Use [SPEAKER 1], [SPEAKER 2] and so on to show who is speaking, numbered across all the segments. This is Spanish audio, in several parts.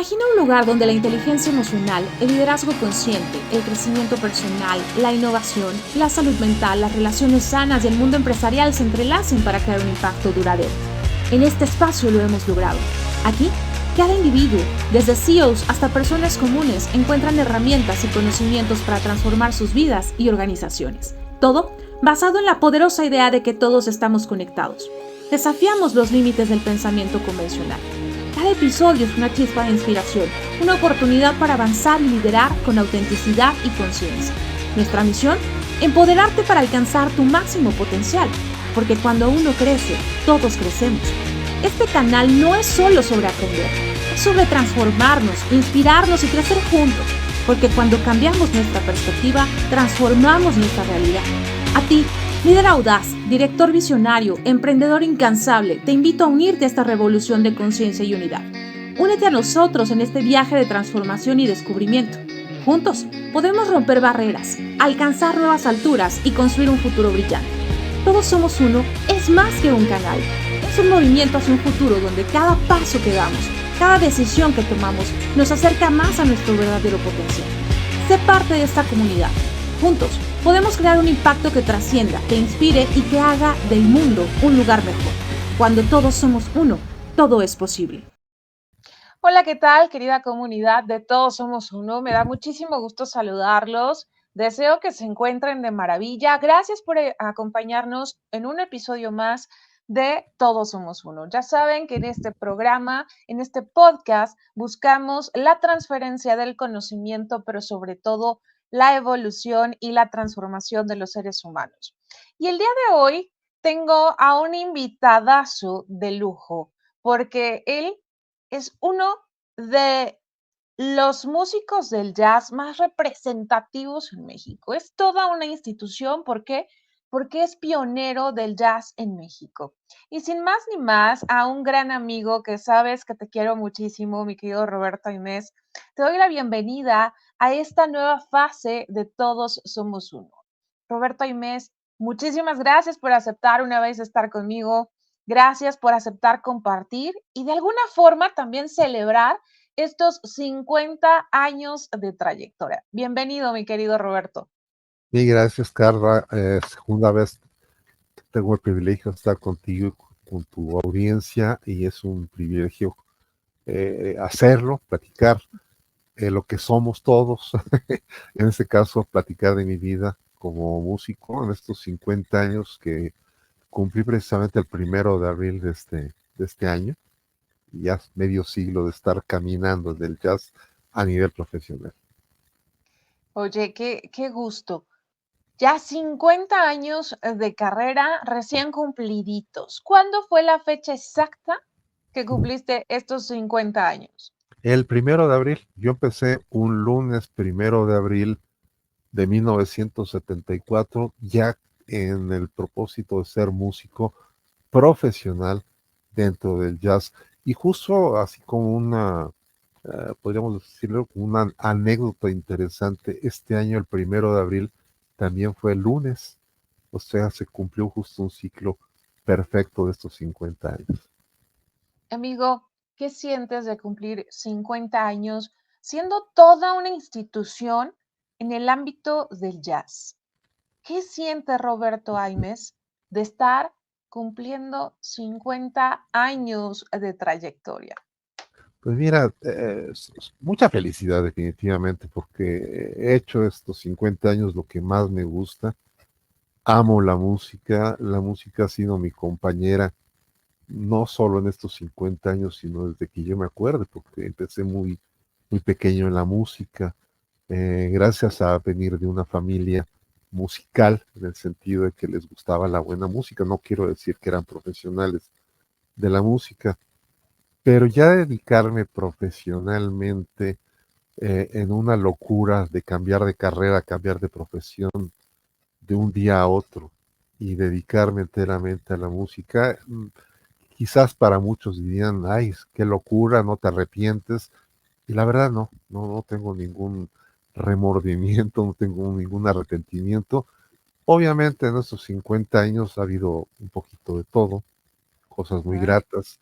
[SPEAKER 1] Imagina un lugar donde la inteligencia emocional, el liderazgo consciente, el crecimiento personal, la innovación, la salud mental, las relaciones sanas y el mundo empresarial se entrelacen para crear un impacto duradero. En este espacio lo hemos logrado. Aquí, cada individuo, desde CEOs hasta personas comunes, encuentran herramientas y conocimientos para transformar sus vidas y organizaciones. Todo basado en la poderosa idea de que todos estamos conectados. Desafiamos los límites del pensamiento convencional. Cada episodio es una chispa de inspiración, una oportunidad para avanzar y liderar con autenticidad y conciencia. Nuestra misión: empoderarte para alcanzar tu máximo potencial, porque cuando uno crece, todos crecemos. Este canal no es solo sobre aprender, es sobre transformarnos, inspirarnos y crecer juntos, porque cuando cambiamos nuestra perspectiva, transformamos nuestra realidad. A ti, líder audaz, director visionario, emprendedor incansable, te invito a unirte a esta revolución de conciencia y unidad. Únete a nosotros en este viaje de transformación y descubrimiento. Juntos podemos romper barreras, alcanzar nuevas alturas y construir un futuro brillante. Todos somos uno es más que un canal. Es un movimiento hacia un futuro donde cada paso que damos, cada decisión que tomamos, nos acerca más a nuestro verdadero potencial. Sé parte de esta comunidad. Juntos podemos crear un impacto que trascienda, que inspire y que haga del mundo un lugar mejor. Cuando todos somos uno, todo es posible. Hola, ¿qué tal, querida comunidad de Todos Somos Uno? Me da muchísimo gusto saludarlos. Deseo que se encuentren de maravilla. Gracias por acompañarnos en un episodio más de Todos Somos Uno. Ya saben que en este programa, en este podcast, buscamos la transferencia del conocimiento, pero sobre todo la evolución y la transformación de los seres humanos. Y el día de hoy tengo a un invitadazo de lujo, porque él es uno de los músicos del jazz más representativos en México. Es toda una institución. ¿Por qué? Porque es pionero del jazz en México. Y sin más ni más, a un gran amigo que sabes que te quiero muchísimo, mi querido Roberto Aimés, te doy la bienvenida a esta nueva fase de Todos Somos Uno. Roberto Aimés, muchísimas gracias por aceptar una vez estar conmigo. Gracias por aceptar compartir y de alguna forma también celebrar estos 50 años de trayectoria. Bienvenido, mi querido Roberto.
[SPEAKER 2] Sí, gracias, Carla. Segunda vez tengo el privilegio de estar contigo y con tu audiencia, y es un privilegio hacerlo, platicar lo que somos todos. En este caso, platicar de mi vida como músico en estos 50 años que cumplí precisamente el 1 de abril de este año, y ya medio siglo de estar caminando del jazz a nivel profesional.
[SPEAKER 1] Oye, qué gusto. Ya 50 años de carrera recién cumpliditos. ¿Cuándo fue la fecha exacta que cumpliste estos 50 años?
[SPEAKER 2] El 1 de abril, yo empecé un lunes 1 de abril de 1974, ya en el propósito de ser músico profesional dentro del jazz. Y justo así como podríamos decirlo, como una anécdota interesante, este año el 1 de abril también fue el lunes, o sea, se cumplió justo un ciclo perfecto de estos 50 años.
[SPEAKER 1] Amigo, ¿qué sientes de cumplir 50 años siendo toda una institución en el ámbito del jazz? ¿Qué siente Roberto Aimes de estar cumpliendo 50 años de trayectoria?
[SPEAKER 2] Pues mira, mucha felicidad definitivamente, porque he hecho estos 50 años lo que más me gusta. Amo la música ha sido mi compañera, no solo en estos 50 años, sino desde que yo me acuerdo, porque empecé muy, muy pequeño en la música, gracias a venir de una familia musical, en el sentido de que les gustaba la buena música. No quiero decir que eran profesionales de la música, pero ya dedicarme profesionalmente en una locura de cambiar de carrera, cambiar de profesión de un día a otro y dedicarme enteramente a la música, quizás para muchos dirían, ay, qué locura, no te arrepientes. Y la verdad no tengo ningún remordimiento, no tengo ningún arrepentimiento. Obviamente en estos 50 años ha habido un poquito de todo, cosas muy
[SPEAKER 1] Claro.
[SPEAKER 2] gratas,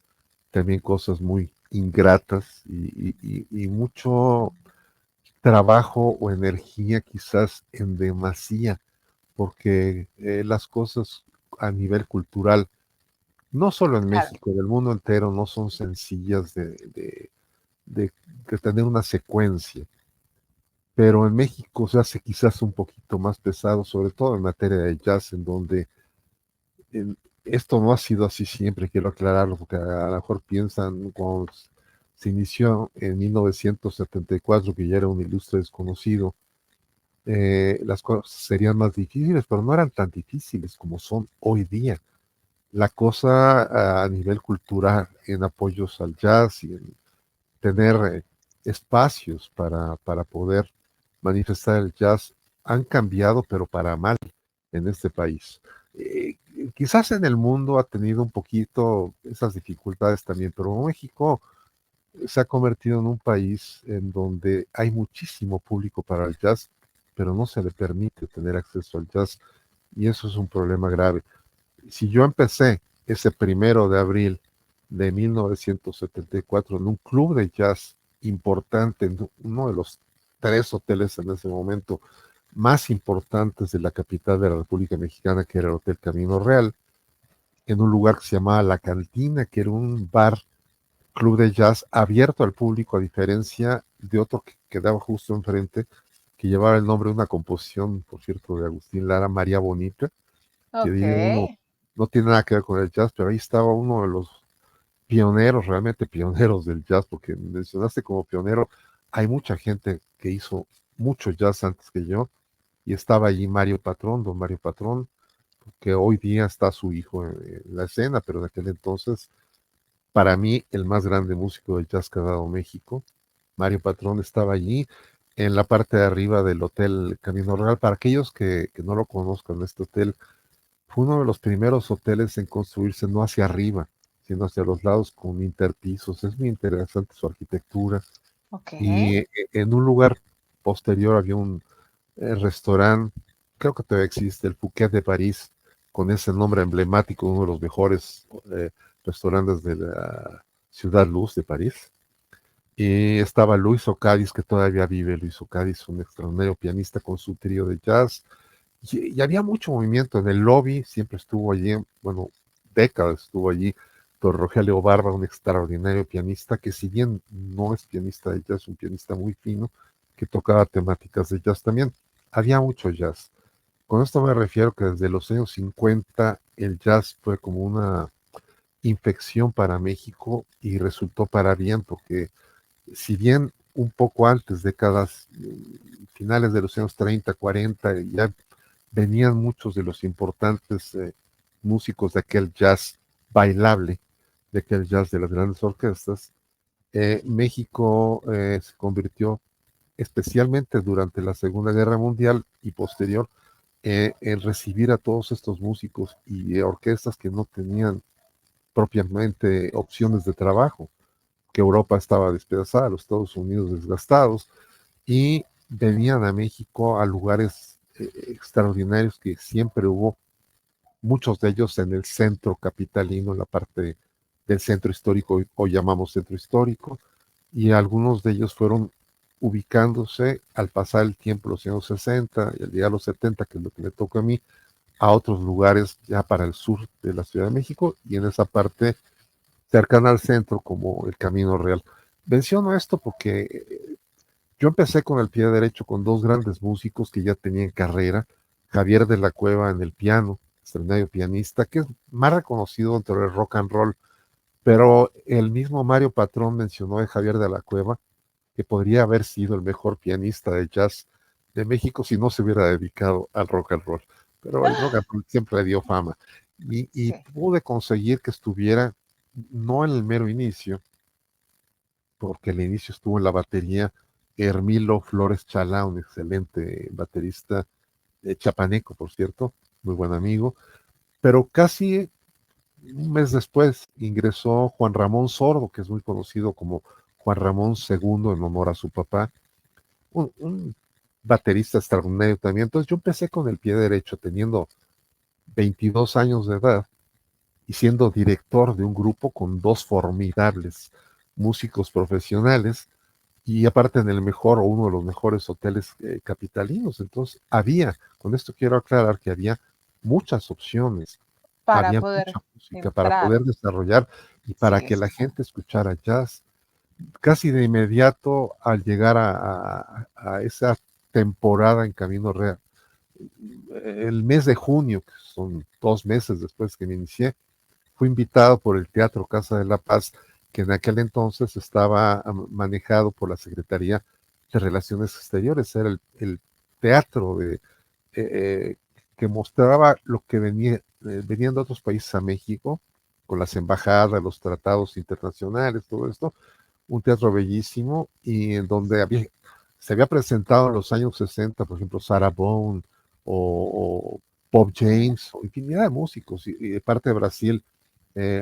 [SPEAKER 2] también cosas muy ingratas y mucho trabajo o energía quizás en demasía, porque las cosas a nivel cultural, no solo en
[SPEAKER 3] Claro.
[SPEAKER 2] México, del mundo entero, no son sencillas de- de tener una secuencia, pero en México se hace quizás un poquito más pesado, sobre todo en materia de jazz, en donde en- esto no ha sido así siempre, quiero aclararlo, porque a lo mejor piensan cuando se inició en 1974, que ya era un ilustre desconocido, las cosas serían más difíciles, pero no eran tan difíciles como son hoy día. La cosa a nivel cultural, en apoyos al jazz y en tener espacios para poder manifestar el jazz, han cambiado, pero para mal en este país. Eh, Quizás en el mundo ha tenido un poquito esas dificultades también, pero México se ha convertido en un país en donde hay muchísimo público para el jazz, pero no se le permite tener acceso al jazz y eso es un problema grave. Si yo empecé ese 1 de abril de 1974 en un club de jazz importante, en uno de los 3 hoteles en ese momento más importantes de la capital de la República Mexicana, que era el Hotel Camino Real, en un lugar que se llamaba La Cantina, que era un bar, club de jazz abierto al público, a diferencia de otro que quedaba justo enfrente, que llevaba el nombre de una composición, por cierto, de Agustín Lara, María Bonita, que
[SPEAKER 3] Ok.
[SPEAKER 2] diría uno, no tiene nada que ver con el jazz, pero ahí estaba uno de los pioneros, realmente pioneros del jazz, porque mencionaste como pionero, hay mucha gente que hizo mucho jazz antes que yo, y estaba allí Mario Patrón, don Mario Patrón, que hoy día está su hijo en la escena, pero en aquel entonces, para mí, el más grande músico de jazz que ha dado México, Mario Patrón estaba allí en la parte de arriba del Hotel Camino Real. Para aquellos que no lo conozcan, este hotel fue uno de los primeros hoteles en construirse no hacia arriba, sino hacia los lados con interpisos. Es muy interesante su arquitectura.
[SPEAKER 3] Ok.
[SPEAKER 2] Y en un lugar posterior había un restaurante, creo que todavía existe, el Phuket de París, con ese nombre emblemático, uno de los mejores restaurantes de la Ciudad Luz de París. Y estaba Luis Ocadiz, que todavía vive. Luis Ocadiz, un extraordinario pianista con su trío de jazz y había mucho movimiento en el lobby, siempre estuvo allí, bueno, décadas estuvo allí don Rogelio Barba, un extraordinario pianista que si bien no es pianista de jazz, es un pianista muy fino, que tocaba temáticas de jazz también. Había mucho jazz. Con esto me refiero que desde los años 50 el jazz fue como una infección para México y resultó para bien, porque si bien un poco antes, décadas finales de los años 30, 40, ya venían muchos de los importantes músicos de aquel jazz bailable, de aquel jazz de las grandes orquestas. México se convirtió, especialmente durante la Segunda Guerra Mundial y posterior, en recibir a todos estos músicos y orquestas que no tenían propiamente opciones de trabajo, que Europa estaba despedazada, los Estados Unidos desgastados, y venían a México a lugares extraordinarios que siempre hubo, muchos de ellos en el centro capitalino, en la parte del centro histórico, hoy llamamos centro histórico, y algunos de ellos fueron ubicándose al pasar el tiempo, los años 60 y al llegar a los 70, que es lo que me toca a mí, a otros lugares ya para el sur de la Ciudad de México y en esa parte cercana al centro como el Camino Real. Menciono esto porque yo empecé con el pie derecho con dos grandes músicos que ya tenían carrera, Javier de la Cueva en el piano, extraordinario pianista, que es más reconocido dentro del rock and roll, pero el mismo Mario Patrón mencionó de Javier de la Cueva que podría haber sido el mejor pianista de jazz de México si no se hubiera dedicado al rock and roll. Pero el rock and roll siempre le dio fama. Y
[SPEAKER 3] Sí.
[SPEAKER 2] pude conseguir que estuviera, no en el mero inicio, porque el inicio estuvo en la batería Hermilo Flores Chalá, un excelente baterista chapaneco, por cierto, muy buen amigo, pero casi un mes después ingresó Juan Ramón Sordo, que es muy conocido como Juan Ramón II en honor a su papá, un baterista extraordinario también. Entonces yo empecé con el pie derecho, teniendo 22 años de edad y siendo director de un grupo con dos formidables músicos profesionales y aparte en el mejor o uno de los mejores hoteles capitalinos. Entonces con esto quiero aclarar que había muchas opciones,
[SPEAKER 3] para
[SPEAKER 2] había
[SPEAKER 3] poder
[SPEAKER 2] mucha música para
[SPEAKER 3] entrar.
[SPEAKER 2] poder desarrollar y para
[SPEAKER 3] Sí,
[SPEAKER 2] que la
[SPEAKER 3] sí.
[SPEAKER 2] gente escuchara jazz. Casi de inmediato al llegar a esa temporada en Camino Real, el mes de junio, que son 2 meses después que me inicié, fui invitado por el Teatro Casa de la Paz, que en aquel entonces estaba manejado por la Secretaría de Relaciones Exteriores. Era el teatro eh, que mostraba lo que venían de otros países a México, con las embajadas, los tratados internacionales, todo esto. Un teatro bellísimo y en donde se había presentado en los años 60, por ejemplo, Sarah Vaughan o Bob James, o infinidad de músicos, y de parte de Brasil,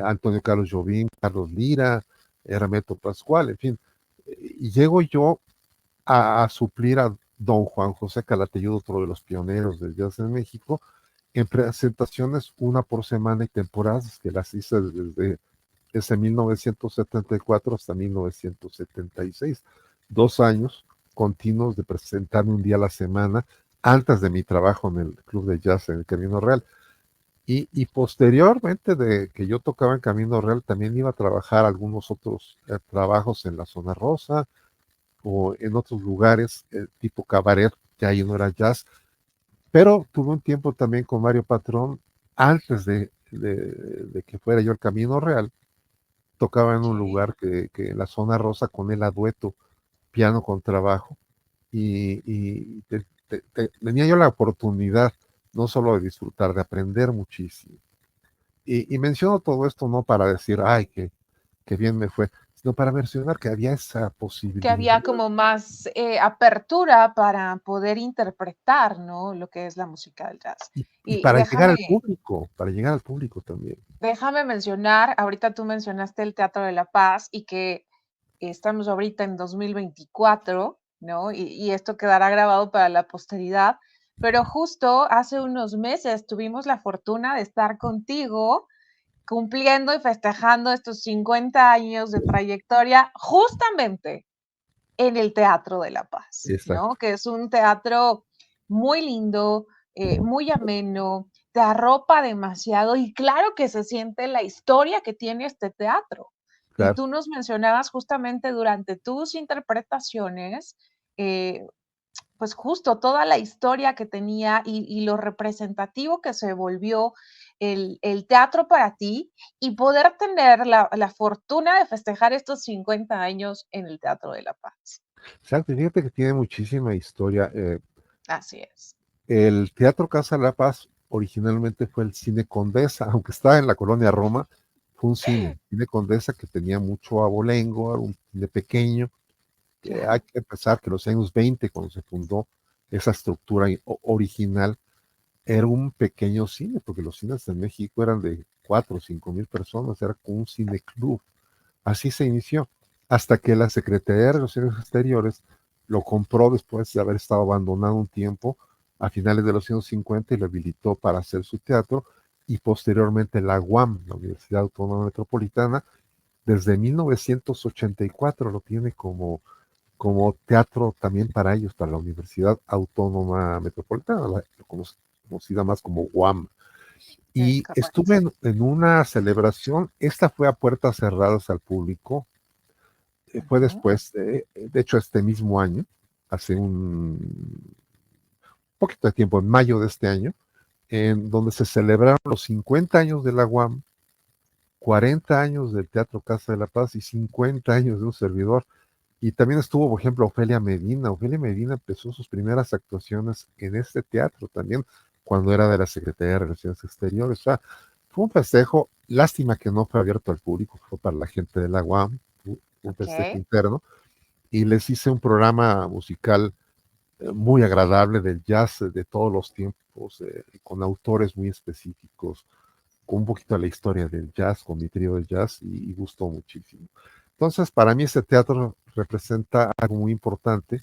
[SPEAKER 2] Antonio Carlos Jobim, Carlos Lira, Hermeto Pascual, en fin. Y llego yo a suplir a don Juan José Calatayud, otro de los pioneros del jazz en México, en presentaciones una por semana y temporadas que las hice desde 1974 hasta 1976, 2 años continuos de presentarme un día a la semana antes de mi trabajo en el Club de Jazz en el Camino Real. Y posteriormente de que yo tocaba en Camino Real, también iba a trabajar algunos otros trabajos en la Zona Rosa o en otros lugares, tipo cabaret, que ahí no era jazz, pero tuve un tiempo también con Mario Patrón antes de que fuera yo al Camino Real. Tocaba en un
[SPEAKER 3] Okay.
[SPEAKER 2] lugar que en la Zona Rosa con él a dueto, piano con trabajo, y tenía yo la oportunidad no solo de disfrutar, de aprender muchísimo. Y menciono todo esto no para decir, ay, que bien me fue, sino para mencionar que había esa
[SPEAKER 3] Que
[SPEAKER 2] posibilidad.
[SPEAKER 3] había como más apertura para poder interpretar, ¿no? Lo que es la música del jazz.
[SPEAKER 2] Y
[SPEAKER 3] Y
[SPEAKER 2] para llegar al público también.
[SPEAKER 3] déjame mencionar, ahorita tú mencionaste el Teatro de la Paz y que estamos ahorita en 2024, ¿no? Y esto quedará grabado para la posteridad, pero justo hace unos meses tuvimos la fortuna de estar contigo cumpliendo y festejando estos 50 años de trayectoria justamente en el Teatro de la Paz, ¿no?
[SPEAKER 2] Exacto,
[SPEAKER 3] Que es un teatro muy lindo, muy ameno, te arropa demasiado y claro que se siente la historia que tiene este teatro. Y
[SPEAKER 2] claro.
[SPEAKER 3] tú nos mencionabas justamente durante tus interpretaciones, eh, pues justo toda la historia que tenía y lo representativo que se volvió el teatro para ti y poder tener la fortuna de festejar estos 50 años en el Teatro de la Paz.
[SPEAKER 2] Exacto, fíjate que tiene muchísima historia.
[SPEAKER 3] Así es.
[SPEAKER 2] El Teatro Casa de la Paz originalmente fue el Cine Condesa, aunque estaba en la colonia Roma, fue un cine Condesa que tenía mucho abolengo, era un cine pequeño. Hay
[SPEAKER 3] Claro.
[SPEAKER 2] que pensar que en los años 20, cuando se fundó esa estructura original, era un pequeño cine, porque los cines en México eran de 4 o 5 mil personas, era como un cine club. Así se inició, hasta que la Secretaría de Relaciones Exteriores lo compró después de haber estado abandonado un tiempo a finales de los años 50 y lo habilitó para hacer su teatro, y posteriormente la UAM, la Universidad Autónoma Metropolitana, desde 1984 lo tiene como teatro también para ellos, para la Universidad Autónoma Metropolitana, conocida más como UAM.
[SPEAKER 3] Es
[SPEAKER 2] Y
[SPEAKER 3] correcto.
[SPEAKER 2] estuve en una celebración, esta fue a puertas cerradas al público, fue
[SPEAKER 3] Ujú.
[SPEAKER 2] después, de hecho este mismo año, hace un poquito de tiempo, en mayo de este año, en donde se celebraron los 50 años de la UAM, 40 años del Teatro Casa de la Paz y 50 años de un servidor. Y también estuvo, por ejemplo, Ofelia Medina. Ofelia Medina empezó sus primeras actuaciones en este teatro también, cuando era de la Secretaría de Relaciones Exteriores. O sea, fue un festejo, lástima que no fue abierto al público, fue para la gente de la UAM, fue un festejo
[SPEAKER 3] Ok.
[SPEAKER 2] interno, y les hice un programa musical muy agradable del jazz de todos los tiempos, con autores muy específicos, con un poquito de la historia del jazz, con mi trío de jazz, y gustó muchísimo. Entonces, para mí este teatro representa algo muy importante,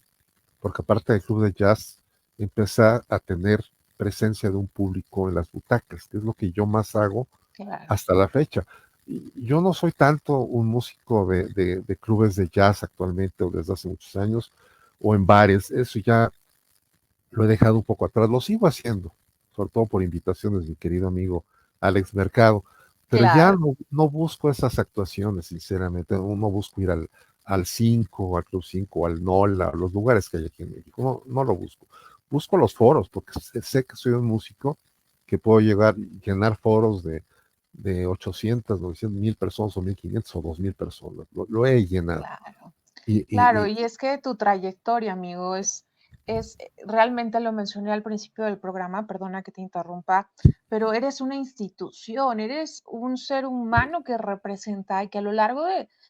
[SPEAKER 2] porque aparte del club de jazz, empecé a tener presencia de un público en las butacas, que es lo que yo más hago
[SPEAKER 3] Claro.
[SPEAKER 2] hasta la fecha. yo no soy tanto un músico de clubes de jazz actualmente o desde hace muchos años, o en bares, eso ya lo he dejado un poco atrás, lo sigo haciendo, sobre todo por invitaciones de mi querido amigo Alex Mercado, pero ya
[SPEAKER 3] Claro,
[SPEAKER 2] no busco esas actuaciones, sinceramente, no busco ir al 5, al Club 5, al NOLA, a los lugares que hay aquí en México, no lo busco. Busco los foros, porque sé que soy un músico que puedo llenar foros de 800, 900, 1000 personas o 1500 o 2000 personas. Lo he llenado.
[SPEAKER 3] claro.
[SPEAKER 2] Y, y,
[SPEAKER 3] Claro,
[SPEAKER 2] y
[SPEAKER 3] y es que tu trayectoria, amigo, realmente lo mencioné al principio del programa, perdona que te interrumpa, pero eres una institución, eres un ser humano que representa y que a lo largo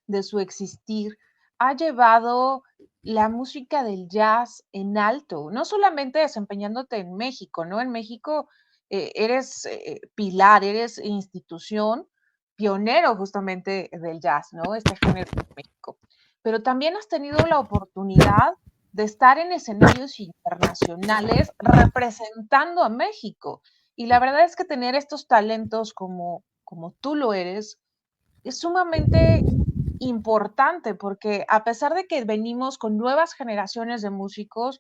[SPEAKER 3] de su existir ha llevado la música del jazz en alto, no solamente desempeñándote en México, ¿no? En México eres pilar, eres institución, pionero justamente del jazz, ¿no? Este género en México, pero también has tenido la oportunidad de estar en escenarios internacionales representando a México. Y la verdad es que tener estos talentos como tú lo eres es sumamente importante porque a pesar de que venimos con nuevas generaciones de músicos,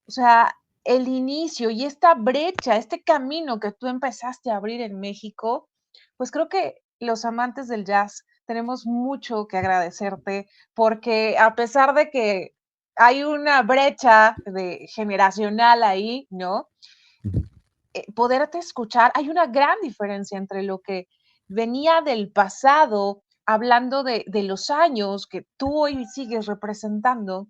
[SPEAKER 3] o sea, el inicio y esta brecha, este camino que tú empezaste a abrir en México, pues creo que los amantes del jazz tenemos mucho que agradecerte porque a pesar de que hay una brecha generacional ahí, ¿no? Poderte escuchar, hay una gran diferencia entre lo que venía del pasado, hablando de los años que tú hoy sigues representando,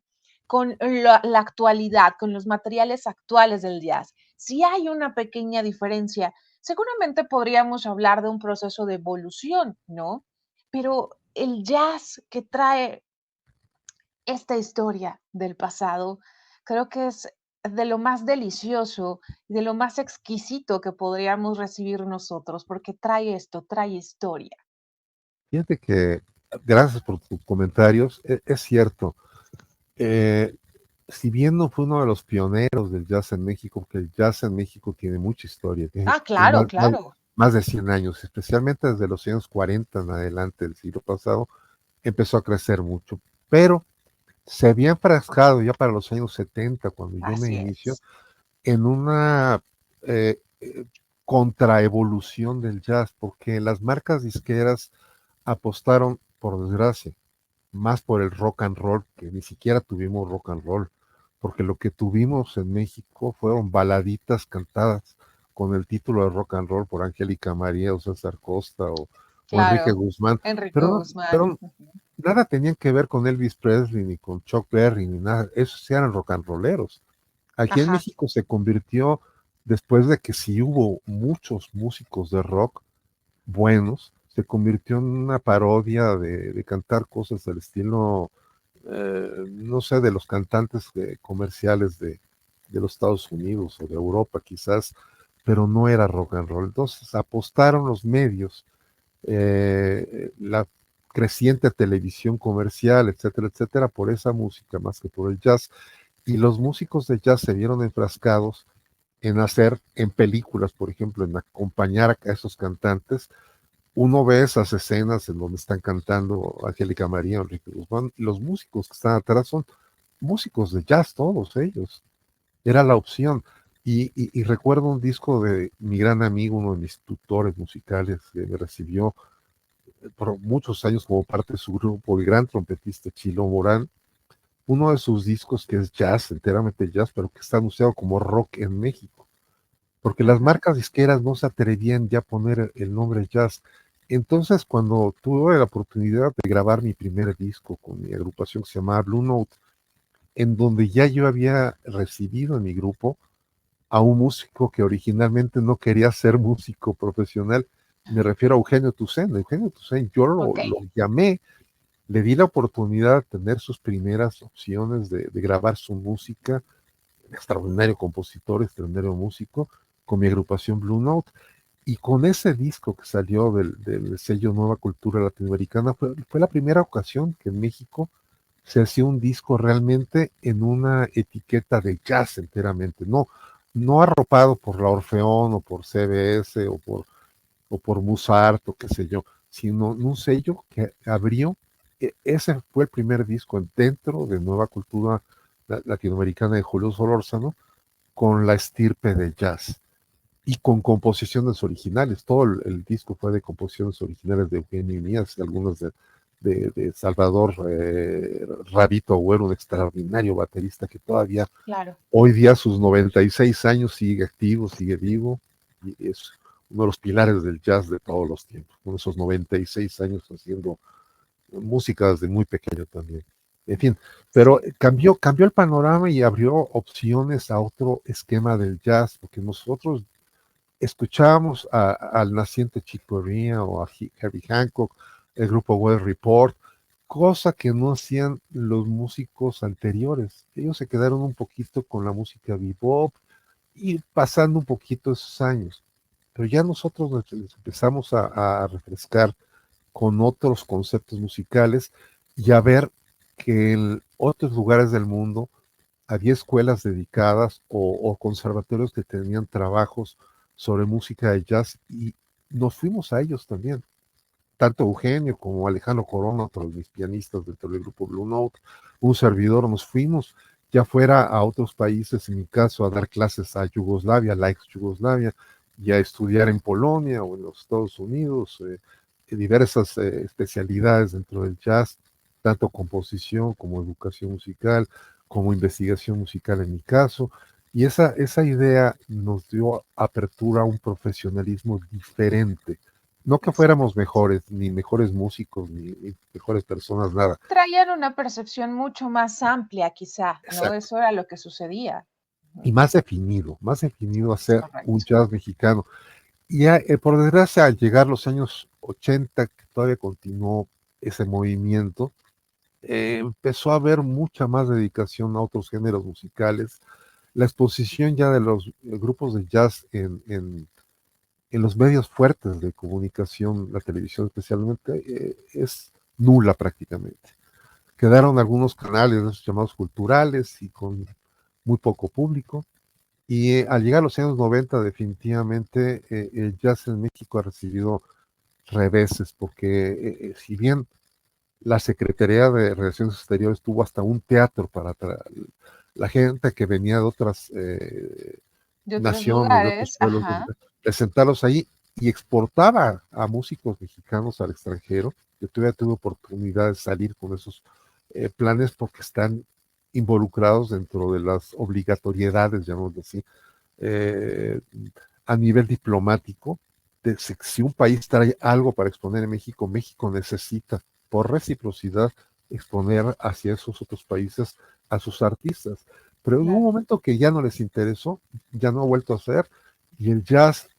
[SPEAKER 3] con la actualidad, con los materiales actuales del jazz. Si hay una pequeña diferencia, seguramente podríamos hablar de un proceso de evolución, ¿no? Pero el jazz que trae esta historia del pasado, creo que es de lo más delicioso y de lo más exquisito que podríamos recibir nosotros, porque trae esto, trae historia.
[SPEAKER 2] fíjate que, gracias por tus comentarios, es cierto. Eh, si bien no fue uno de los pioneros del jazz en México, porque el jazz en México tiene mucha historia, tiene
[SPEAKER 3] Ah, claro, claro.
[SPEAKER 2] más de 100 años, especialmente desde los años 40 en adelante del siglo pasado, empezó a crecer mucho, pero se había enfrascado ya para los años 70, cuando yo me
[SPEAKER 3] Así
[SPEAKER 2] inicio,
[SPEAKER 3] es.
[SPEAKER 2] en una eh, eh, contraevolución del jazz, porque las marcas disqueras apostaron, por desgracia, más por el rock and roll, que ni siquiera tuvimos rock and roll, porque lo que tuvimos en México fueron baladitas cantadas con el título de rock and roll por Angélica María o César Costa o Enrique
[SPEAKER 3] Claro.
[SPEAKER 2] Guzmán,
[SPEAKER 3] Enrique
[SPEAKER 2] pero,
[SPEAKER 3] Guzmán.
[SPEAKER 2] pero nada tenían que ver con Elvis Presley ni con Chuck Berry ni nada, esos eran rock and rolleros. Aquí en
[SPEAKER 3] Ajá.
[SPEAKER 2] México se convirtió, después de que sí hubo muchos músicos de rock buenos, se convirtió en una parodia de cantar cosas del estilo, no sé, de los cantantes comerciales de los Estados Unidos o de Europa quizás, pero no era rock and roll. Entonces apostaron los medios, la creciente televisión comercial, etcétera, etcétera, por esa música más que por el jazz. Y los músicos de jazz se vieron enfrascados en hacer en películas, por ejemplo, en acompañar a esos cantantes. Uno ve esas escenas en donde están cantando Angélica María, Enrique Guzmán, y los músicos que están atrás son músicos de jazz, todos ellos. Era la opción. Y recuerdo un disco de mi gran amigo, uno de mis tutores musicales, que me recibió por muchos años como parte de su grupo, el gran trompetista Chilo Morán, uno de sus discos que es jazz, enteramente jazz, pero que está anunciado como rock en México, porque las
[SPEAKER 3] Ujú.
[SPEAKER 2] marcas disqueras no se atrevían ya a poner el nombre jazz. Entonces, cuando tuve la oportunidad de grabar mi primer disco con mi agrupación que se llamaba Blue Note, en donde ya yo había recibido en mi grupo a un músico que originalmente no quería ser músico profesional, me refiero a Eugenio Tucen. Eugenio Tucen, yo
[SPEAKER 3] Ok.
[SPEAKER 2] lo llamé, le di la oportunidad de tener sus primeras opciones de grabar su música, extraordinario compositor, extraordinario músico, con mi agrupación Blue Note. Y con ese disco que salió del sello Nueva Cultura Latinoamericana, fue la primera ocasión que en México se hacía un disco realmente en una etiqueta de jazz enteramente, no arropado por la Orfeón o por CBS o por Musart o qué sé yo, sino en un sello que abrió, ese fue el primer disco dentro de Nueva Cultura Latinoamericana de Julio Solórzano, con la estirpe del jazz y con composiciones originales. Todo el disco fue de composiciones originales de Eugenio Iníaz, algunas de Salvador Rabito Agüero, un extraordinario baterista que todavía
[SPEAKER 3] Claro.
[SPEAKER 2] hoy día a sus 96 años sigue activo, sigue vivo, y es uno de los pilares del jazz de todos los tiempos, con esos 96 años haciendo música desde muy pequeño también. En fin, pero cambió el panorama y abrió opciones a otro esquema del jazz, porque nosotros escuchábamos al naciente Chick Corea o a Herbie Hancock, el grupo Weather Report, cosa que no hacían los músicos anteriores. Ellos se quedaron un poquito con la música bebop y pasando un poquito esos años. Pero ya nosotros nos empezamos a refrescar con otros conceptos musicales y a ver que en otros lugares del mundo había escuelas dedicadas o conservatorios que tenían trabajos sobre música de jazz y nos fuimos a ellos también. Tanto Eugenio como Alejandro Corona, otro de mis pianistas dentro del grupo Blue Note, un servidor, nos fuimos ya fuera a otros países, en mi caso a dar clases a Yugoslavia, la ex Yugoslavia, y a estudiar en Polonia o en los Estados Unidos, diversas especialidades dentro del jazz, tanto composición como educación musical, como investigación musical en mi caso, y esa idea nos dio apertura a un profesionalismo diferente. No que fuéramos mejores, ni mejores músicos, ni mejores personas, nada.
[SPEAKER 3] Traían una percepción mucho más amplia, quizá, ¿no?
[SPEAKER 2] Exacto.
[SPEAKER 3] Eso era lo que sucedía.
[SPEAKER 2] Y más definido a ser un
[SPEAKER 3] Correcto.
[SPEAKER 2] jazz mexicano. Y por desgracia, al llegar los años 80, que todavía continuó ese movimiento, empezó a haber mucha más dedicación a otros géneros musicales. La exposición ya de los grupos de jazz en los medios fuertes de comunicación, la televisión especialmente, es nula prácticamente. Quedaron algunos canales, esos llamados culturales, y con muy poco público. Y al llegar a los años 90, definitivamente el jazz en México ha recibido reveses, porque si bien la Secretaría de Relaciones Exteriores tuvo hasta un teatro para la gente que venía de otras
[SPEAKER 3] De otros
[SPEAKER 2] naciones, de otros
[SPEAKER 3] lugares,
[SPEAKER 2] pueblos,
[SPEAKER 3] ajá.
[SPEAKER 2] presentarlos ahí y exportaba a músicos mexicanos al extranjero. Yo tuve oportunidad de salir con esos planes porque están involucrados dentro de las obligatoriedades, llamémoslo así, eh, a nivel diplomático. Si un país trae algo para exponer en México, México necesita, por reciprocidad, exponer hacia esos otros países a sus artistas. Pero en un
[SPEAKER 3] Claro.
[SPEAKER 2] momento que ya no les interesó, ya no ha vuelto a hacer, y el jazz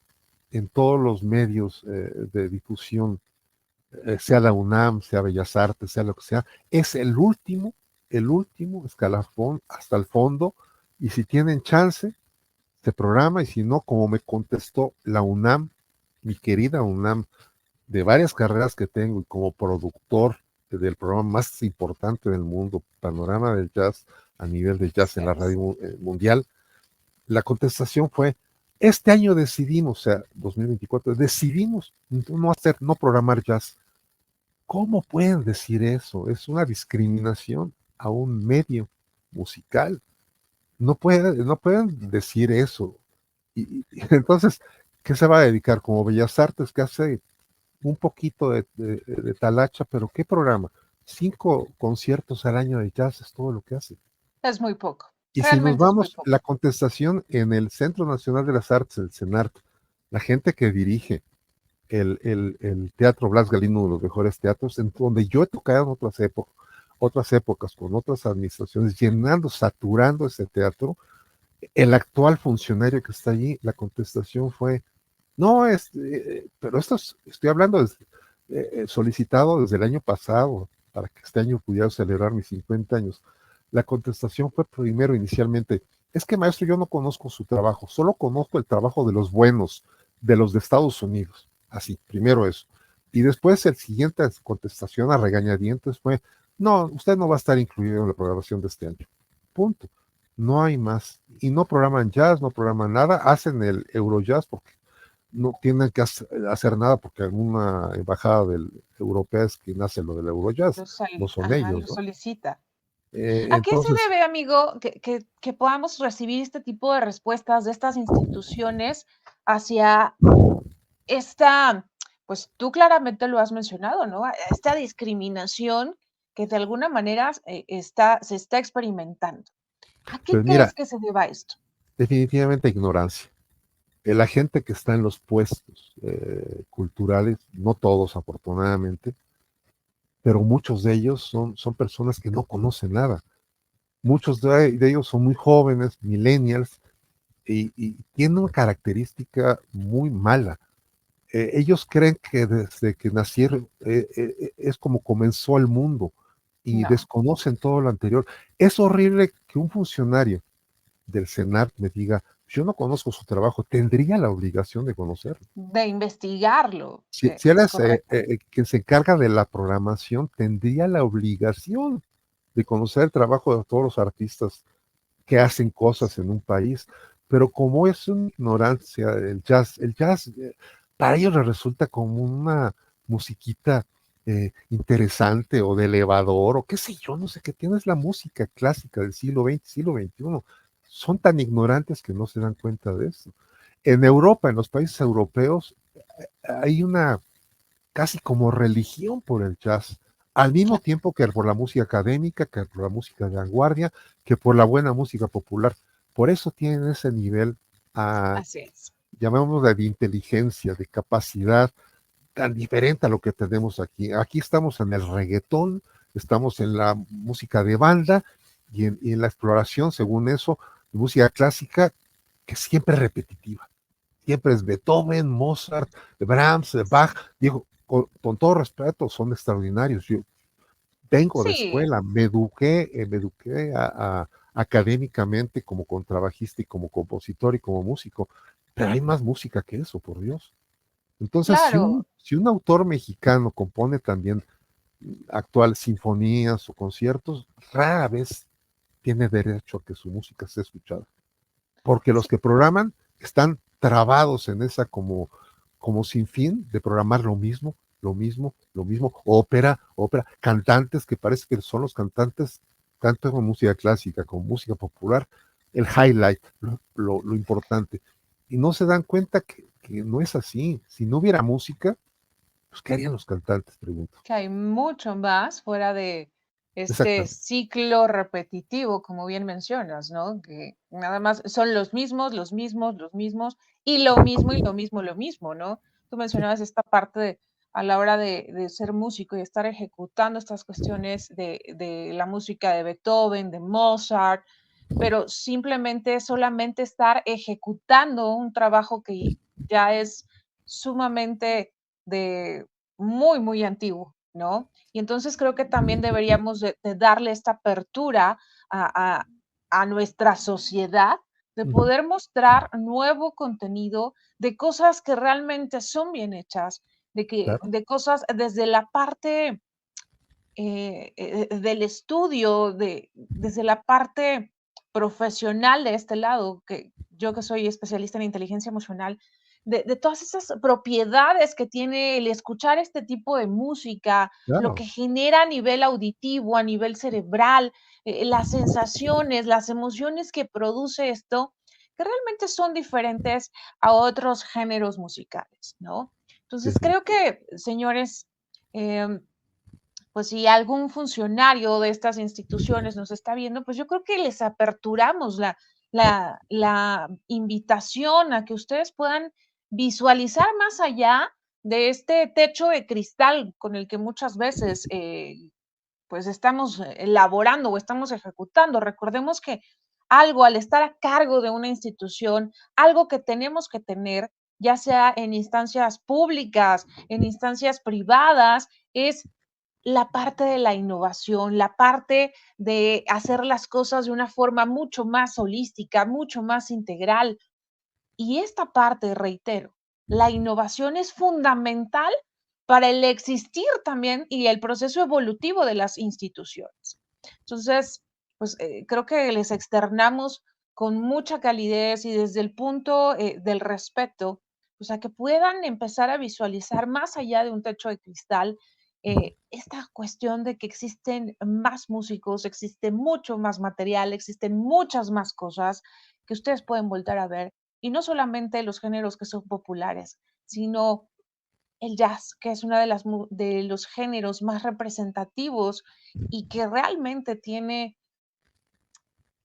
[SPEAKER 2] en todos los medios de difusión, sea la UNAM, sea Bellas Artes, sea lo que sea, es el último escalafón hasta el fondo, y si tienen chance, se programa, y si no, como me contestó la UNAM, mi querida UNAM, de varias carreras que tengo y como productor del programa más importante del mundo, Panorama del Jazz, a nivel de jazz en la radio mundial, la contestación fue: este año decidimos, o sea, 2024, decidimos no programar jazz. ¿Cómo pueden decir eso? Es una discriminación a un medio musical. No pueden decir eso. Y entonces, ¿qué se va a dedicar? Como Bellas Artes, que hace un poquito de talacha, pero ¿qué programa? 5 conciertos al año de jazz es todo lo que hace.
[SPEAKER 3] Es muy poco.
[SPEAKER 2] Y si nos
[SPEAKER 3] Realmente es muy
[SPEAKER 2] vamos,
[SPEAKER 3] poco.
[SPEAKER 2] la contestación en el Centro Nacional de las Artes, el CENART, la gente que dirige el Teatro Blas Galindo, uno de los mejores teatros, en donde yo he tocado en otras épocas, con otras administraciones, llenando, saturando ese teatro, el actual funcionario que está allí, la contestación fue: no, pero estoy hablando solicitado desde el año pasado, para que este año pudiera celebrar mis 50 años. La contestación fue primero inicialmente: es que maestro, yo no conozco su trabajo, solo conozco el trabajo de los buenos, de los de Estados Unidos. Así, primero eso. Y después el siguiente contestación a regañadientes fue: no, usted no va a estar incluido en la programación de este año. Punto. No hay más. Y no programan jazz, no programan nada, hacen el Eurojazz porque no tienen que hacer nada porque alguna embajada europea es quien hace lo del Eurojazz, no son
[SPEAKER 3] Ajá, lo
[SPEAKER 2] ellos, ¿no?
[SPEAKER 3] solicita. ¿A qué se
[SPEAKER 2] Entonces,
[SPEAKER 3] debe, amigo, que podamos recibir este tipo de respuestas de estas instituciones hacia esta, pues tú claramente lo has mencionado, ¿no? Esta discriminación que de alguna manera se está experimentando. ¿A qué
[SPEAKER 2] pues
[SPEAKER 3] crees
[SPEAKER 2] mira,
[SPEAKER 3] que se deba esto?
[SPEAKER 2] definitivamente ignorancia. La gente que está en los puestos culturales, no todos afortunadamente, pero muchos de ellos son personas que no conocen nada. Muchos de ellos son muy jóvenes, millennials, y tienen una característica muy mala. Ellos creen que desde que nacieron es como comenzó el mundo y
[SPEAKER 3] No,
[SPEAKER 2] desconocen todo lo anterior. Es horrible que un funcionario del Senat me diga, yo no conozco su trabajo, tendría la obligación de conocerlo.
[SPEAKER 3] de investigarlo,
[SPEAKER 2] Si él
[SPEAKER 3] es
[SPEAKER 2] es
[SPEAKER 3] correcto.
[SPEAKER 2] quien se encarga de la programación, tendría la obligación de conocer el trabajo de todos los artistas que hacen cosas en un país. Pero como es una ignorancia el jazz para ellos les resulta como una musiquita interesante o de elevador o qué sé yo, no sé qué tienes la música clásica del siglo XX, siglo XXI. Son tan ignorantes que no se dan cuenta de eso. En Europa, en los países europeos, hay una casi como religión por el jazz, al mismo tiempo que por la música académica, que por la música de vanguardia, que por la buena música popular. Por eso tienen ese nivel,
[SPEAKER 3] Así es.
[SPEAKER 2] llamémoslo de inteligencia, de capacidad, tan diferente a lo que tenemos aquí. Aquí estamos en el reggaetón, estamos en la música de banda y en la exploración, según eso, música clásica, que siempre es repetitiva. Siempre es Beethoven, Mozart, Brahms, Bach. Digo, con todo respeto, son extraordinarios. Yo vengo de
[SPEAKER 3] Sí,
[SPEAKER 2] escuela, me eduqué académicamente como contrabajista y como compositor y como músico, pero hay más música que eso, por Dios. Entonces,
[SPEAKER 3] claro.
[SPEAKER 2] si un autor mexicano compone también actual sinfonías o conciertos, rara vez tiene derecho a que su música sea escuchada, porque los
[SPEAKER 3] Sí,
[SPEAKER 2] que programan están trabados en esa como sin fin de programar lo mismo, lo mismo, lo mismo, ópera, cantantes que parece que son los cantantes, tanto con música clásica como música popular, el highlight, lo importante. Y no se dan cuenta que no es así. Si no hubiera música, pues ¿qué harían los cantantes? Pregunto.
[SPEAKER 3] que hay mucho más fuera de este
[SPEAKER 2] Exactamente.
[SPEAKER 3] ciclo repetitivo, como bien mencionas, ¿no? Que nada más son los mismos, y lo mismo, y lo mismo, lo mismo, ¿no? Tú
[SPEAKER 2] Sí,
[SPEAKER 3] mencionabas esta parte a la hora de ser músico y estar ejecutando estas cuestiones de la música de Beethoven, de Mozart, pero simplemente solamente estar ejecutando un trabajo que ya es sumamente de muy, muy antiguo, ¿no? Y entonces creo que también deberíamos de darle esta apertura a, a, a nuestra sociedad, de
[SPEAKER 2] ujú,
[SPEAKER 3] poder mostrar nuevo contenido de cosas que realmente son bien hechas,
[SPEAKER 2] claro,
[SPEAKER 3] de cosas desde la parte del estudio, desde la parte profesional de este lado, que yo que soy especialista en inteligencia emocional, de todas esas propiedades que tiene el escuchar este tipo de música, lo que
[SPEAKER 2] claro.
[SPEAKER 3] genera a nivel auditivo, a nivel cerebral, las sensaciones, las emociones que produce esto, que realmente son diferentes a otros géneros musicales, ¿no? Entonces creo que, señores, em, pues si algún funcionario de estas instituciones nos está viendo, pues yo creo que les aperturamos la invitación a que ustedes puedan visualizar más allá de este techo de cristal con el que muchas veces pues estamos elaborando o estamos ejecutando. Recordemos que algo al estar a cargo de una institución, algo que tenemos que tener, ya sea en instancias públicas, en instancias privadas, es la parte de la innovación, la parte de hacer las cosas de una forma mucho más holística, mucho más integral. Y esta parte, reitero, la innovación es fundamental para el existir también y el proceso evolutivo de las instituciones. Entonces, pues creo que les externamos con mucha calidez y desde el punto del respeto, o sea, que puedan empezar a visualizar más allá de un techo de cristal esta cuestión de que existen más músicos, existe mucho más material, existen muchas más cosas que ustedes pueden voltar a ver, y no solamente los géneros que son populares, sino el jazz, que es uno de los géneros más representativos y que realmente tiene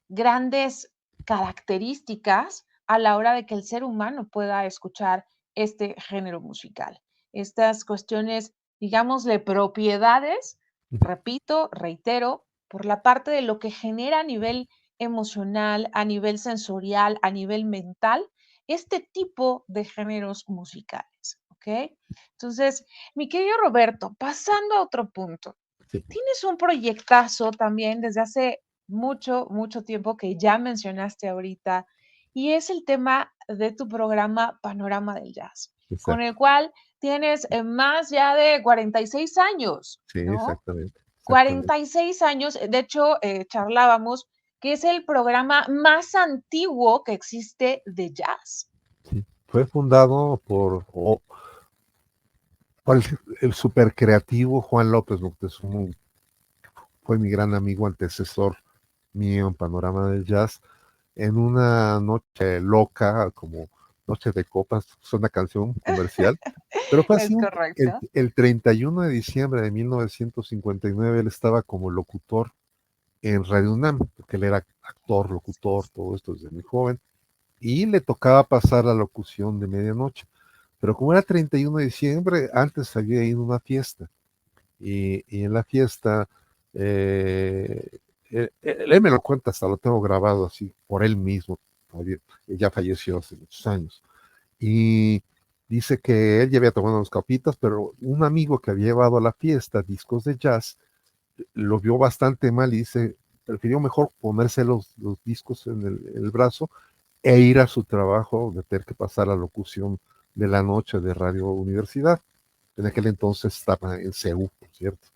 [SPEAKER 3] grandes características a la hora de que el ser humano pueda escuchar este género musical. Estas cuestiones, digámosle, propiedades, repito, reitero, por la parte de lo que genera a nivel emocional, a nivel sensorial, a nivel mental, este tipo de géneros musicales, ¿ok? Entonces, mi querido Roberto, pasando a otro punto,
[SPEAKER 2] Sí,
[SPEAKER 3] tienes un proyectazo también desde hace mucho, mucho tiempo que ya mencionaste ahorita, y es el tema de tu programa Panorama del Jazz, con el
[SPEAKER 2] exacto.
[SPEAKER 3] cual tienes más ya de 46 años,
[SPEAKER 2] Sí,
[SPEAKER 3] ¿no?
[SPEAKER 2] exactamente, exactamente.
[SPEAKER 3] 46 años, de hecho, charlábamos que es el programa más antiguo que existe de jazz.
[SPEAKER 2] Sí. Fue fundado por el super creativo Juan López Moctezuma, fue mi gran amigo antecesor mío en Panorama del Jazz, en una noche loca, como Noche de Copas, es una canción comercial, pero fue así
[SPEAKER 3] Es correcto.
[SPEAKER 2] el 31 de diciembre de 1959, él estaba como locutor en Radio UNAM, porque él era actor, locutor, todo esto desde muy joven, y le tocaba pasar la locución de medianoche. Pero como era 31 de diciembre, antes había ido a una fiesta, y en la fiesta, él me lo cuenta, hasta lo tengo grabado así por él mismo, ya falleció hace muchos años, y dice que él ya había tomado unas copitas, pero un amigo que había llevado a la fiesta discos de jazz, lo vio bastante mal y dice, prefirió mejor ponerse los discos en el brazo e ir a su trabajo, de tener que pasar la locución de la noche de Radio Universidad. En aquel entonces estaba en CEU, por cierto.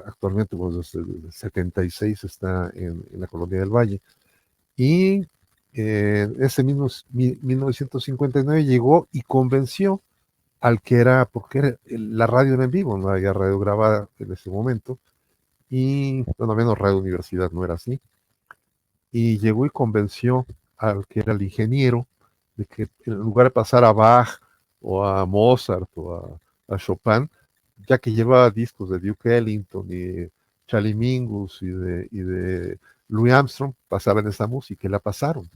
[SPEAKER 2] Actualmente, pues, desde el 76 está en la Colonia del Valle. Y ese mismo 1959 llegó y convenció al que era, porque la radio era en vivo, no había radio grabada en ese momento, y bueno, menos Radio Universidad no era así, y llegó y convenció al que era el ingeniero de que en lugar de pasar a Bach o a Mozart o a Chopin, ya que llevaba discos de Duke Ellington y de Charlie Mingus y de Louis Armstrong, pasaban esa música y la pasaron.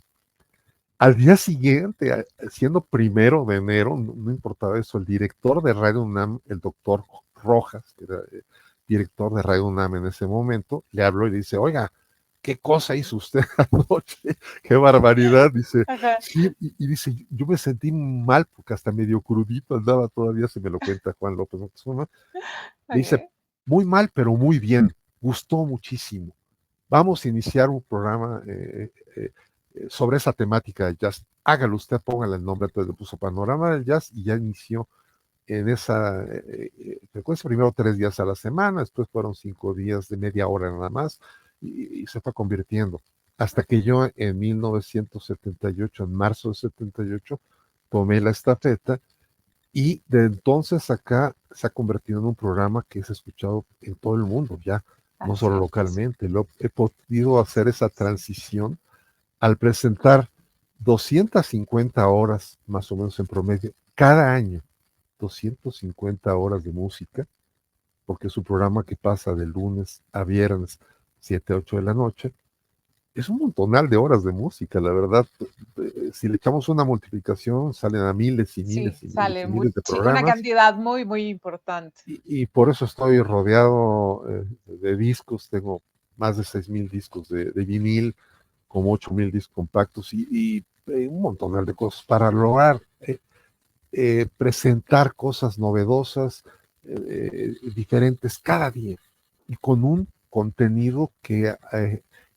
[SPEAKER 2] Al día siguiente, siendo 1 de enero, no importaba eso, el director de Radio UNAM, el doctor Rojas, que era director de Radio UNAM en ese momento, le habló y le dice, oiga, ¿qué cosa hizo usted anoche? ¡Qué barbaridad! Dice,
[SPEAKER 3] Ajá.
[SPEAKER 2] sí, y dice, yo me sentí mal porque hasta medio crudito andaba todavía, se me lo cuenta Juan López Moctezuma. Le dice,
[SPEAKER 3] Okay.
[SPEAKER 2] muy mal, pero muy bien, gustó muchísimo. Vamos a iniciar un programa sobre esa temática de jazz. Hágalo usted, póngale el nombre. Entonces le puso Panorama del Jazz y ya inició en esa frecuencia, primero 3 días a la semana, después fueron 5 días de media hora nada más, y se fue convirtiendo. Hasta que yo en 1978, en marzo de 78, tomé la estafeta y de entonces acá se ha convertido en un programa que es escuchado en todo el mundo, ya no
[SPEAKER 3] Así
[SPEAKER 2] solo
[SPEAKER 3] es.
[SPEAKER 2] localmente. He podido hacer esa transición al presentar 250 horas más o menos en promedio cada año, 250 horas de música, porque es un programa que pasa de lunes a viernes, 7 a 8 de la noche. Es un montonal de horas de música, la verdad. Si le echamos una multiplicación, salen a miles y
[SPEAKER 3] Sí,
[SPEAKER 2] miles y miles
[SPEAKER 3] sale
[SPEAKER 2] y miles de
[SPEAKER 3] una
[SPEAKER 2] programas.
[SPEAKER 3] cantidad muy, muy importante.
[SPEAKER 2] Y por eso estoy rodeado de discos. Tengo más de 6,000 discos de vinil, como 8,000 discos compactos y un montonal de cosas para lograr presentar cosas novedosas, diferentes cada día y con un contenido que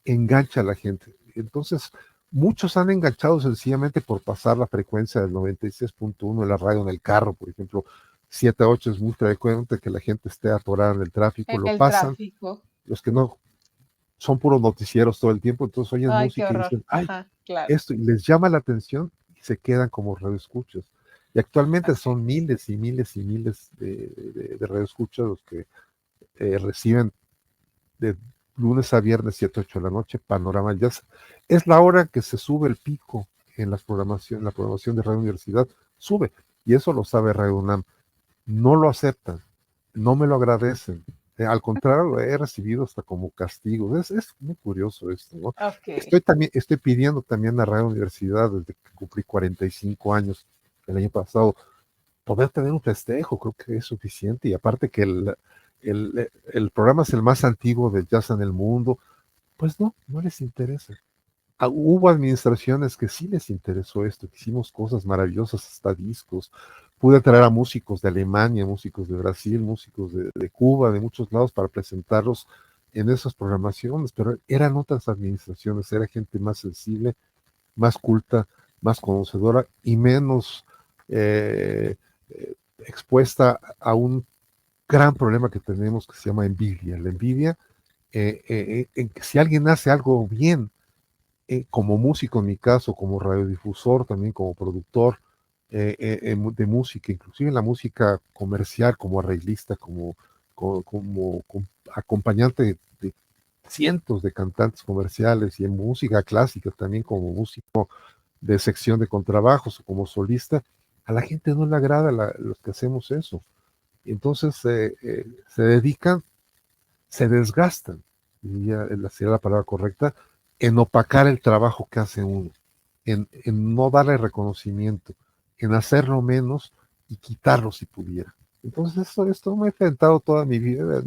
[SPEAKER 2] engancha a la gente. Entonces, muchos han enganchado sencillamente por pasar la frecuencia del 96.1 de la radio en el carro, por ejemplo. 7 a 8 es muy frecuente que la gente esté atorada en el tráfico,
[SPEAKER 3] En
[SPEAKER 2] lo
[SPEAKER 3] el
[SPEAKER 2] pasan.
[SPEAKER 3] tráfico.
[SPEAKER 2] Los que no son puros noticieros todo el tiempo, entonces oyen
[SPEAKER 3] Ay, qué
[SPEAKER 2] música y
[SPEAKER 3] horror.
[SPEAKER 2] dicen, ay,
[SPEAKER 3] Ajá, claro.
[SPEAKER 2] esto, y les llama la atención y se quedan como radioescuchas. Y actualmente
[SPEAKER 3] Así
[SPEAKER 2] son
[SPEAKER 3] es.
[SPEAKER 2] miles y miles y miles de radioescuchas los que reciben de lunes a viernes, 7, 8 de la noche, Panorama Jazz. Es la hora que se sube el pico en la programación de Radio Universidad, sube. Y eso lo sabe Radio UNAM. No lo aceptan, no me lo agradecen. Al contrario, lo he recibido hasta como castigo. Es muy curioso esto, ¿no?
[SPEAKER 3] Ok.
[SPEAKER 2] Estoy pidiendo también a Radio Universidad, desde que cumplí 45 años el año pasado, poder tener un festejo, creo que es suficiente. Y aparte que el programa es el más antiguo de jazz en el mundo, pues no les interesa. Hubo administraciones que sí les interesó esto, que hicimos cosas maravillosas, hasta discos. Pude traer a músicos de Alemania, músicos de Brasil, músicos de Cuba, de muchos lados para presentarlos en esas programaciones, pero eran otras administraciones, era gente más sensible, más culta, más conocedora y menos expuesta a un gran problema que tenemos que se llama envidia. La envidia, en que si alguien hace algo bien, como músico en mi caso, como radiodifusor, también como productor de música, inclusive en la música comercial, como arreglista, como acompañante de cientos de cantantes comerciales y en música clásica también como músico de sección de contrabajos o como solista, a la gente no le agrada los que hacemos eso. Entonces se dedican, se desgastan, y ya sería la palabra correcta, en opacar el trabajo que hace uno, en no darle reconocimiento, en hacerlo menos y quitarlo si pudiera. Entonces esto me he enfrentado toda mi vida.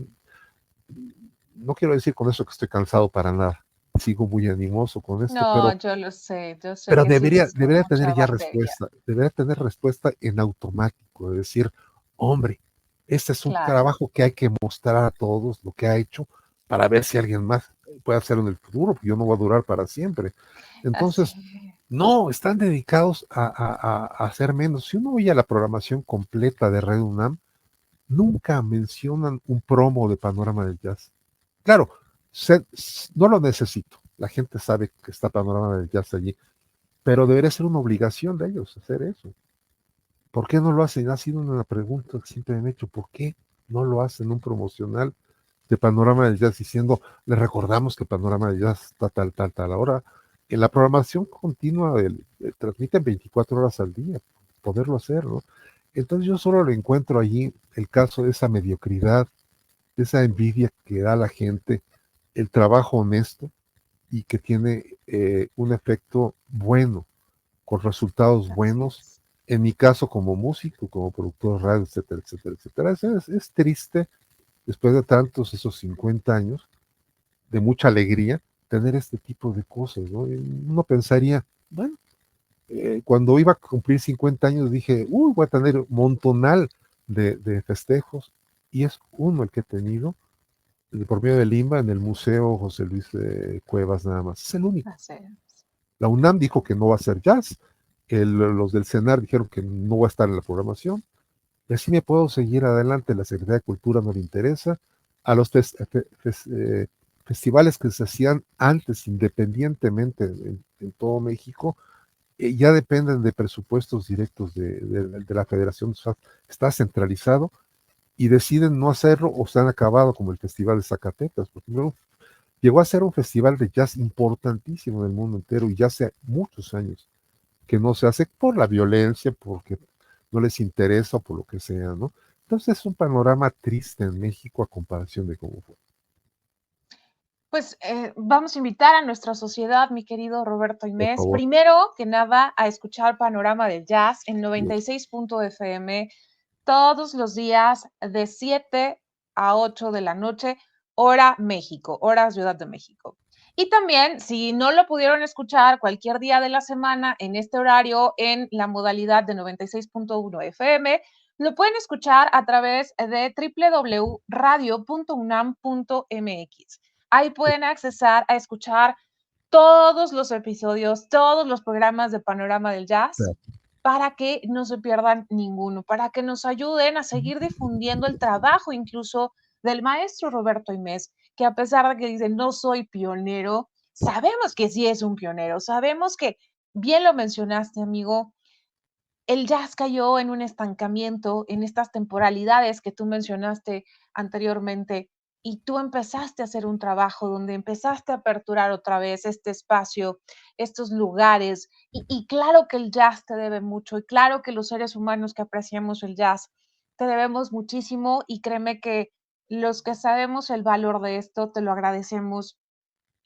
[SPEAKER 2] No quiero decir con eso que estoy cansado para nada. Sigo muy animoso con esto,
[SPEAKER 3] No, yo sé
[SPEAKER 2] pero
[SPEAKER 3] que
[SPEAKER 2] debería,
[SPEAKER 3] sigues con
[SPEAKER 2] debería tener
[SPEAKER 3] mucha
[SPEAKER 2] ya
[SPEAKER 3] batería.
[SPEAKER 2] respuesta, debería tener respuesta en automático, de decir, hombre, este es un
[SPEAKER 3] Claro,
[SPEAKER 2] trabajo que hay que mostrar a todos lo que ha hecho para ver si alguien más puede hacerlo en el futuro, porque yo no voy a durar para siempre. Entonces,
[SPEAKER 3] así.
[SPEAKER 2] no, están dedicados a hacer menos. Si uno oye la programación completa de Red UNAM, nunca mencionan un promo de Panorama del Jazz. Claro, no lo necesito. La gente sabe que está Panorama del Jazz allí, pero debería ser una obligación de ellos hacer eso. ¿Por qué no lo hacen? Ha sido una pregunta que siempre me he hecho. ¿Por qué no lo hacen un promocional de Panorama del Jazz diciendo, les recordamos que Panorama del Jazz está tal hora? En la programación continua transmiten 24 horas al día, poderlo hacer, ¿no? Entonces yo solo le encuentro allí el caso de esa mediocridad, de esa envidia que da la gente, el trabajo honesto y que tiene un efecto bueno, con resultados
[SPEAKER 3] Así
[SPEAKER 2] buenos.
[SPEAKER 3] es.
[SPEAKER 2] En mi caso, como músico, como productor de radio, etcétera, etcétera, etcétera. Es triste, después de tantos, esos 50 años, de mucha alegría, tener este tipo de cosas, ¿no? Y uno pensaría, bueno, cuando iba a cumplir 50 años dije, uy, voy a tener un montonal de festejos, y es uno el que he tenido, por medio de Lima, en el Museo José Luis de Cuevas nada más. Es el único.
[SPEAKER 3] Así es.
[SPEAKER 2] La UNAM dijo que no va a ser jazz, los del CENAR dijeron que no va a estar en la programación, y así me puedo seguir adelante. La Secretaría de Cultura no le interesa, a los festivales que se hacían antes independientemente en todo México, ya dependen de presupuestos directos de la Federación, o sea, está centralizado y deciden no hacerlo o se han acabado, como el Festival de Zacatecas, por ejemplo. Llegó a ser un festival de jazz importantísimo en el mundo entero y ya hace muchos años que no se hace por la violencia, porque no les interesa o por lo que sea, ¿no? Entonces es un panorama triste en México a comparación de cómo fue.
[SPEAKER 3] Pues vamos a invitar a nuestra sociedad, mi querido Roberto
[SPEAKER 2] Por
[SPEAKER 3] Inés,
[SPEAKER 2] favor.
[SPEAKER 3] primero que nada a escuchar Panorama del Jazz en
[SPEAKER 2] Sí,
[SPEAKER 3] 96.fm todos los días de 7 a 8 de la noche, hora México, hora Ciudad de México. Y también, si no lo pudieron escuchar cualquier día de la semana en este horario en la modalidad de 96.1 FM, lo pueden escuchar a través de www.radio.unam.mx. Ahí pueden accesar a escuchar todos los episodios, todos los programas de Panorama del Jazz
[SPEAKER 2] sí.
[SPEAKER 3] para que no se pierdan ninguno, para que nos ayuden a seguir difundiendo el trabajo incluso del maestro Roberto Imés, que a pesar de que dice no soy pionero, sabemos que sí es un pionero, sabemos que, bien lo mencionaste, amigo, el jazz cayó en un estancamiento, en estas temporalidades que tú mencionaste anteriormente, y tú empezaste a hacer un trabajo donde empezaste a aperturar otra vez este espacio, estos lugares, y claro que el jazz te debe mucho, y claro que los seres humanos que apreciamos el jazz te debemos muchísimo, y créeme que los que sabemos el valor de esto, te lo agradecemos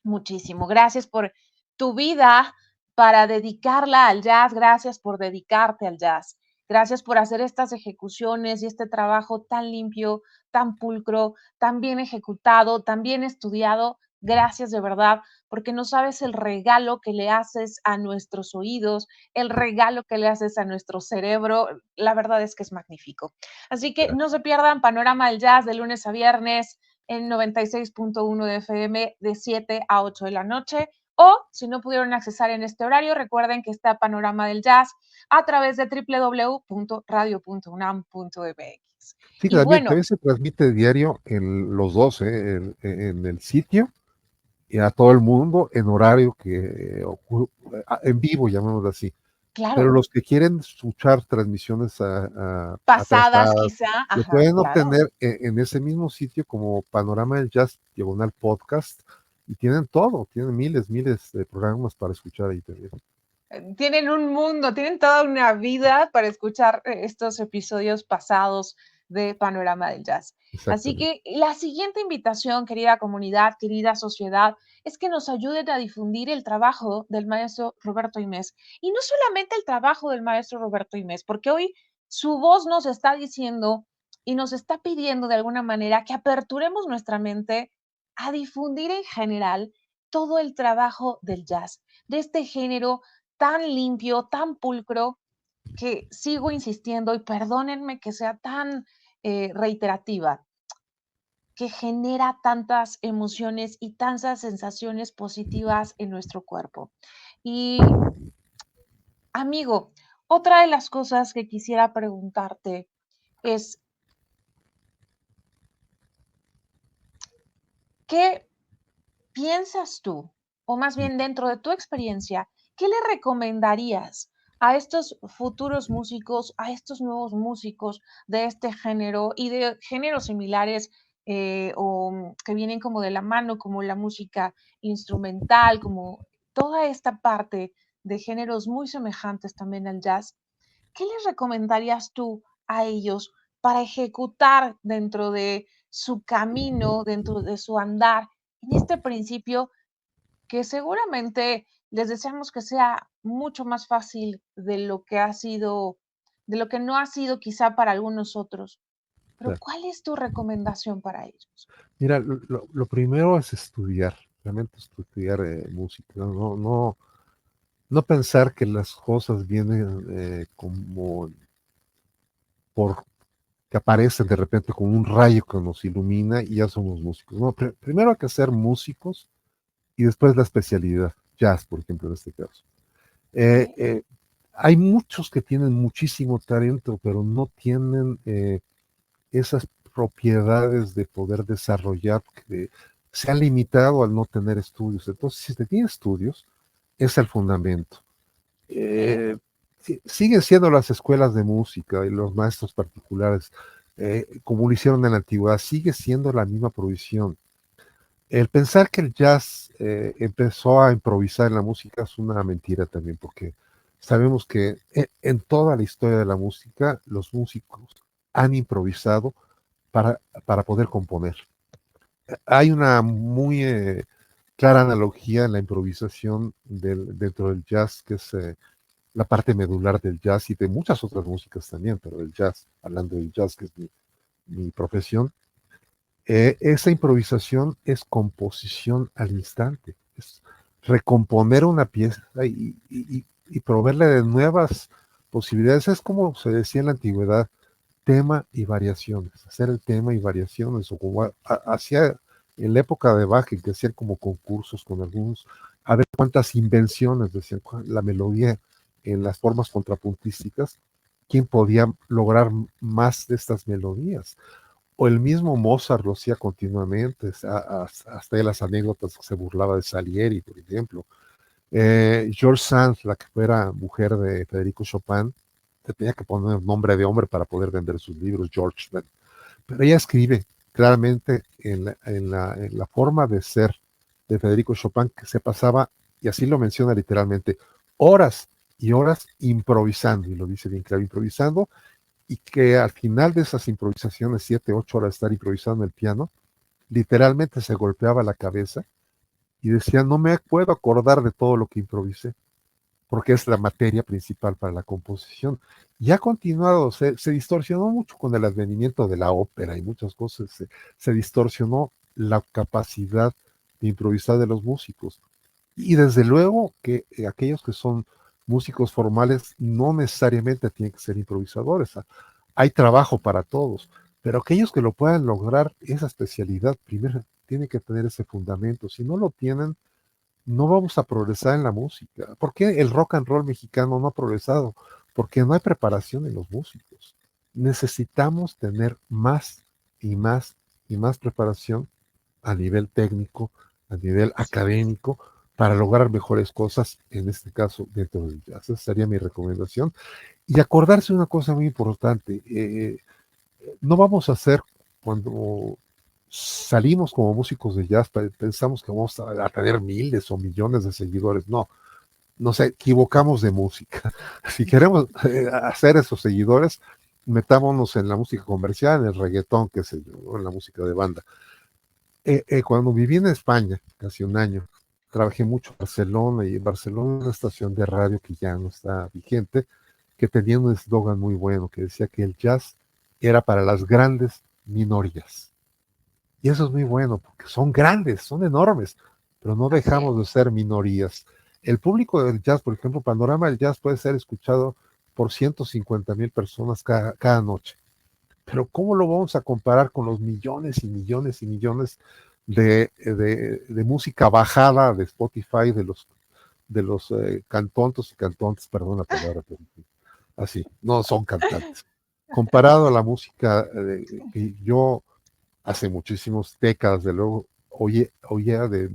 [SPEAKER 3] muchísimo. Gracias por tu vida para dedicarla al jazz, gracias por dedicarte al jazz, gracias por hacer estas ejecuciones y este trabajo tan limpio, tan pulcro, tan bien ejecutado, tan bien estudiado. Gracias de verdad, porque no sabes el regalo que le haces a nuestros oídos, el regalo que le haces a nuestro cerebro. La verdad es que es magnífico. Así que no se pierdan Panorama del Jazz de lunes a viernes en 96.1 de FM de 7 a 8 de la noche. O si no pudieron accesar en este horario, recuerden que está Panorama del Jazz a través de www.radio.unam.mx.
[SPEAKER 2] Sí,
[SPEAKER 3] Y bueno,
[SPEAKER 2] también se transmite diario en los dos, en el sitio y a todo el mundo en horario que ocurre en vivo, llamémoslo así. Pero
[SPEAKER 3] claro,
[SPEAKER 2] los que quieren escuchar transmisiones
[SPEAKER 3] pasadas
[SPEAKER 2] atrasadas,
[SPEAKER 3] quizá,
[SPEAKER 2] lo
[SPEAKER 3] ajá,
[SPEAKER 2] pueden
[SPEAKER 3] claro.
[SPEAKER 2] obtener en ese mismo sitio como Panorama del Jazz, diagonal podcast, y tienen todo, tienen miles de programas para escuchar ahí también.
[SPEAKER 3] Tienen un mundo, tienen toda una vida para escuchar estos episodios pasados de Panorama del Jazz. Así
[SPEAKER 2] Exactamente.
[SPEAKER 3] que la siguiente invitación, querida comunidad, querida sociedad, es que nos ayuden a difundir el trabajo del maestro Roberto Imés. Y no solamente el trabajo del maestro Roberto Imés, porque hoy su voz nos está diciendo y nos está pidiendo de alguna manera que aperturemos nuestra mente a difundir en general todo el trabajo del jazz, de este género tan limpio, tan pulcro, que sigo insistiendo y perdónenme que sea tan reiterativa, que genera tantas emociones y tantas sensaciones positivas en nuestro cuerpo. Y amigo, otra de las cosas que quisiera preguntarte es, ¿qué piensas tú, o más bien dentro de tu experiencia, qué le recomendarías a estos futuros músicos, a estos nuevos músicos de este género y de géneros similares o que vienen como de la mano, como la música instrumental, como toda esta parte de géneros muy semejantes también al jazz? ¿Qué les recomendarías tú a ellos para ejecutar dentro de su camino, dentro de su andar, en este principio que seguramente les deseamos que sea mucho más fácil de lo que ha sido, de lo que no ha sido quizá para algunos otros? Pero
[SPEAKER 2] Claro.
[SPEAKER 3] ¿cuál es tu recomendación para ellos?
[SPEAKER 2] Mira, lo primero es estudiar, realmente estudiar música, no pensar que las cosas vienen como por que aparecen de repente con un rayo que nos ilumina y ya somos músicos. No, primero hay que ser músicos y después la especialidad, jazz, por ejemplo, en este caso. Eh,
[SPEAKER 3] ¿Okay?
[SPEAKER 2] eh, Hay muchos que tienen muchísimo talento, pero no tienen esas propiedades de poder desarrollar, que se han limitado al no tener estudios. Entonces, si se tiene estudios, es el fundamento.
[SPEAKER 3] ¿Okay?
[SPEAKER 2] Eh, Siguen siendo las escuelas de música y los maestros particulares, como lo hicieron en la antigüedad, sigue siendo la misma provisión. El pensar que el jazz empezó a improvisar en la música es una mentira también, porque sabemos que en toda la historia de la música, los músicos han improvisado para poder componer. Hay una muy clara analogía en la improvisación dentro del jazz, que es la parte medular del jazz y de muchas otras músicas también, pero el jazz, hablando del jazz, que es mi profesión, esa improvisación es composición al instante, es recomponer una pieza y proveerle de nuevas posibilidades. Es como se decía en la antigüedad, tema y variaciones, hacer el tema y variaciones, o como hacía en la época de Bach, que hacían como concursos con algunos, a ver cuántas invenciones, decían, la melodía en las formas contrapuntísticas, quién podía lograr más de estas melodías. O el mismo Mozart lo hacía continuamente, hasta de las anécdotas que se burlaba de Salieri, por ejemplo. George Sand, la que fuera mujer de Federico Chopin, te tenía que poner nombre de hombre para poder vender sus libros, George. Pero ella escribe claramente en la forma de ser de Federico Chopin, que se pasaba, y así lo menciona literalmente, horas y horas improvisando, y lo dice bien claro, improvisando, y que al final de esas improvisaciones, 7, 8 horas de estar improvisando en el piano, literalmente se golpeaba la cabeza y decía, no me puedo acordar de todo lo que improvisé, porque es la materia principal para la composición. Y ha continuado, se distorsionó mucho con el advenimiento de la ópera y muchas cosas, se distorsionó la capacidad de improvisar de los músicos. Y desde luego que aquellos que son músicos formales no necesariamente tienen que ser improvisadores. Hay trabajo para todos, pero aquellos que lo puedan lograr, esa especialidad, primero tienen que tener ese fundamento. Si no lo tienen, no vamos a progresar en la música. ¿Por qué el rock and roll mexicano no ha progresado? Porque no hay preparación en los músicos. Necesitamos tener más y más y más preparación a nivel técnico, a nivel académico, para lograr mejores cosas, en este caso dentro del jazz. Esa sería mi recomendación. Y acordarse una cosa muy importante, no vamos a hacer cuando salimos como músicos de jazz, pensamos que vamos a tener miles o millones de seguidores. No, nos equivocamos de música. Si queremos hacer esos seguidores, metámonos en la música comercial, en el reggaetón, qué sé yo, en la música de banda. Cuando viví en España, casi un año, trabajé mucho en Barcelona, y en Barcelona una estación de radio que ya no está vigente, que tenía un eslogan muy bueno que decía que el jazz era para las grandes minorías. Y eso es muy bueno, porque son grandes, son enormes, pero no dejamos de ser minorías. El público del jazz, por ejemplo, Panorama del Jazz puede ser escuchado por 150,000 personas cada noche. Pero ¿cómo lo vamos a comparar con los millones y millones y millones de música bajada de Spotify, de los cantontos y cantantes, perdón la palabra, pero así, no son cantantes. Comparado a la música que yo hace muchísimas décadas, de luego, oía de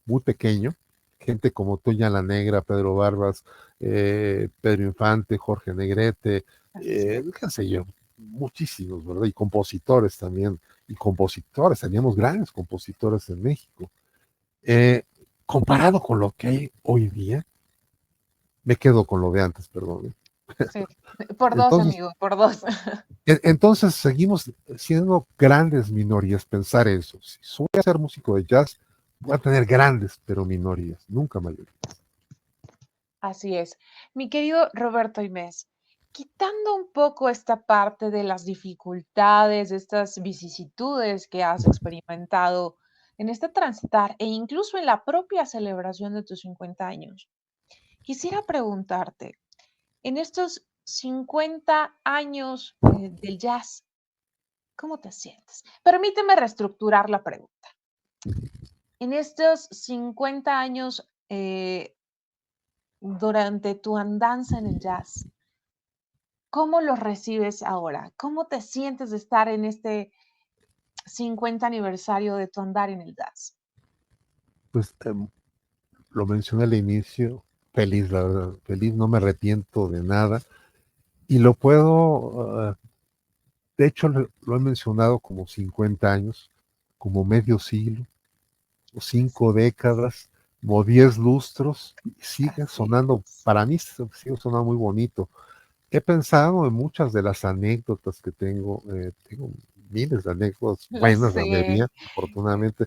[SPEAKER 2] muy pequeño, gente como Toña la Negra, Pedro Barbas, Pedro Infante, Jorge Negrete, qué sé yo, muchísimos, ¿verdad? Y compositores también, y compositores, teníamos grandes compositores en México. Comparado con lo que hay hoy día, me quedo con lo de antes, perdón.
[SPEAKER 3] Sí, por dos,
[SPEAKER 2] Entonces,
[SPEAKER 3] amigo, por dos.
[SPEAKER 2] entonces seguimos siendo grandes minorías, pensar eso. Si voy a ser músico de jazz, voy a tener grandes, pero minorías, nunca mayorías.
[SPEAKER 3] Así es. Mi querido Roberto Imés, quitando un poco esta parte de las dificultades, estas vicisitudes que has experimentado en este transitar e incluso en la propia celebración de tus 50 años, quisiera preguntarte, en estos 50 años del jazz, ¿cómo te sientes? Permíteme reestructurar la pregunta. En estos 50 años durante tu andanza en el jazz, ¿cómo los recibes ahora? ¿Cómo te sientes de estar en este 50 aniversario de tu andar en el jazz?
[SPEAKER 2] Pues lo mencioné al inicio, feliz, la verdad, feliz, no me arrepiento de nada. Y lo puedo, de hecho, lo he mencionado como 50 años, como medio siglo, o 5 décadas, como 10 lustros, y sigue
[SPEAKER 3] Así
[SPEAKER 2] sonando,
[SPEAKER 3] es.
[SPEAKER 2] para mí sigue sonando muy bonito. He pensado en muchas de las anécdotas que tengo miles de anécdotas,
[SPEAKER 3] Lo
[SPEAKER 2] buenas la
[SPEAKER 3] sé.
[SPEAKER 2] mayoría, afortunadamente,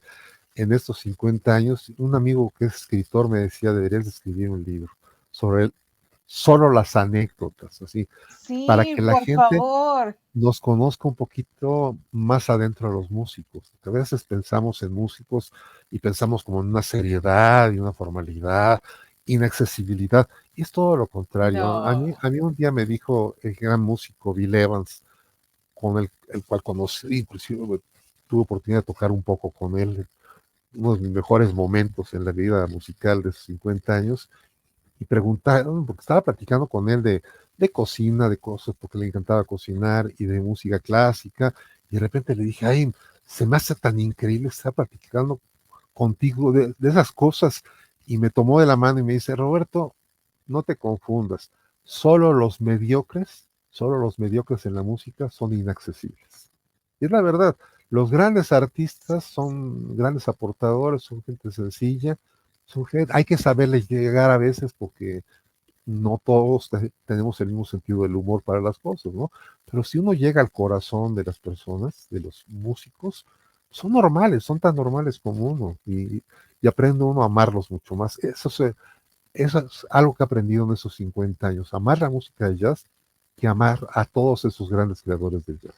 [SPEAKER 2] en estos 50 años. Un amigo que es escritor me decía, deberías de escribir un libro sobre solo las anécdotas, así, para
[SPEAKER 3] Sí,
[SPEAKER 2] que la
[SPEAKER 3] por
[SPEAKER 2] gente
[SPEAKER 3] favor.
[SPEAKER 2] nos conozca un poquito más adentro a los músicos. A veces pensamos en músicos y pensamos como en una seriedad y una formalidad, inaccesibilidad, y es todo lo contrario.
[SPEAKER 3] No.
[SPEAKER 2] A mí un día me dijo el gran músico Bill Evans, con el cual conocí, inclusive tuve oportunidad de tocar un poco con él, uno de mis mejores momentos en la vida musical de sus 50 años, y preguntaron, porque estaba platicando con él de cocina, de cosas, porque le encantaba cocinar y de música clásica, y de repente le dije, ay, se me hace tan increíble estar platicando contigo de esas cosas, y me tomó de la mano y me dice, Roberto, no te confundas, solo los mediocres en la música son inaccesibles. Y es la verdad, los grandes artistas son grandes aportadores, son gente sencilla, hay que saberles llegar a veces porque no todos tenemos el mismo sentido del humor para las cosas, ¿no? Pero si uno llega al corazón de las personas, de los músicos, son normales, son tan normales como uno y aprende uno a amarlos mucho más. Eso es algo que he aprendido en esos 50 años, amar la música de jazz que amar a todos esos grandes creadores del jazz.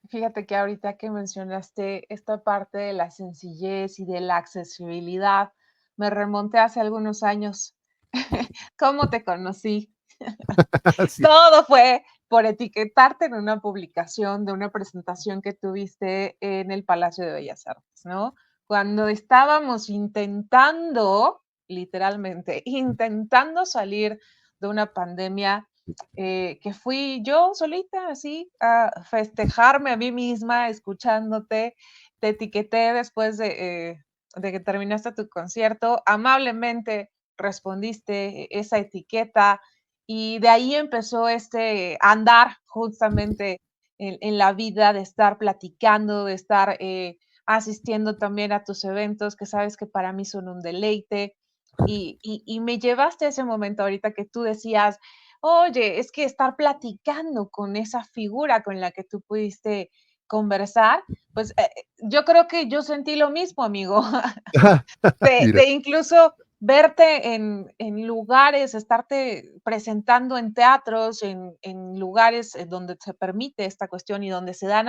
[SPEAKER 3] Fíjate que ahorita que mencionaste esta parte de la sencillez y de la accesibilidad, me remonté hace algunos años. ¿Cómo te conocí?
[SPEAKER 2] Sí,
[SPEAKER 3] Todo fue por etiquetarte en una publicación de una presentación que tuviste en el Palacio de Bellas Artes, ¿no? Cuando estábamos intentando, literalmente, intentando salir de una pandemia, que fui yo solita, así, a festejarme a mí misma, escuchándote. Te etiqueté después de que terminaste tu concierto. Amablemente respondiste esa etiqueta y de ahí empezó este andar justamente en la vida, de estar platicando, de estar asistiendo también a tus eventos, que sabes que para mí son un deleite. Y me llevaste a ese momento ahorita que tú decías, oye, es que estar platicando con esa figura con la que tú pudiste conversar, pues yo creo que yo sentí lo mismo, amigo.
[SPEAKER 2] mira,
[SPEAKER 3] De incluso verte en lugares, estarte presentando en teatros, en lugares donde se permite esta cuestión y donde se dan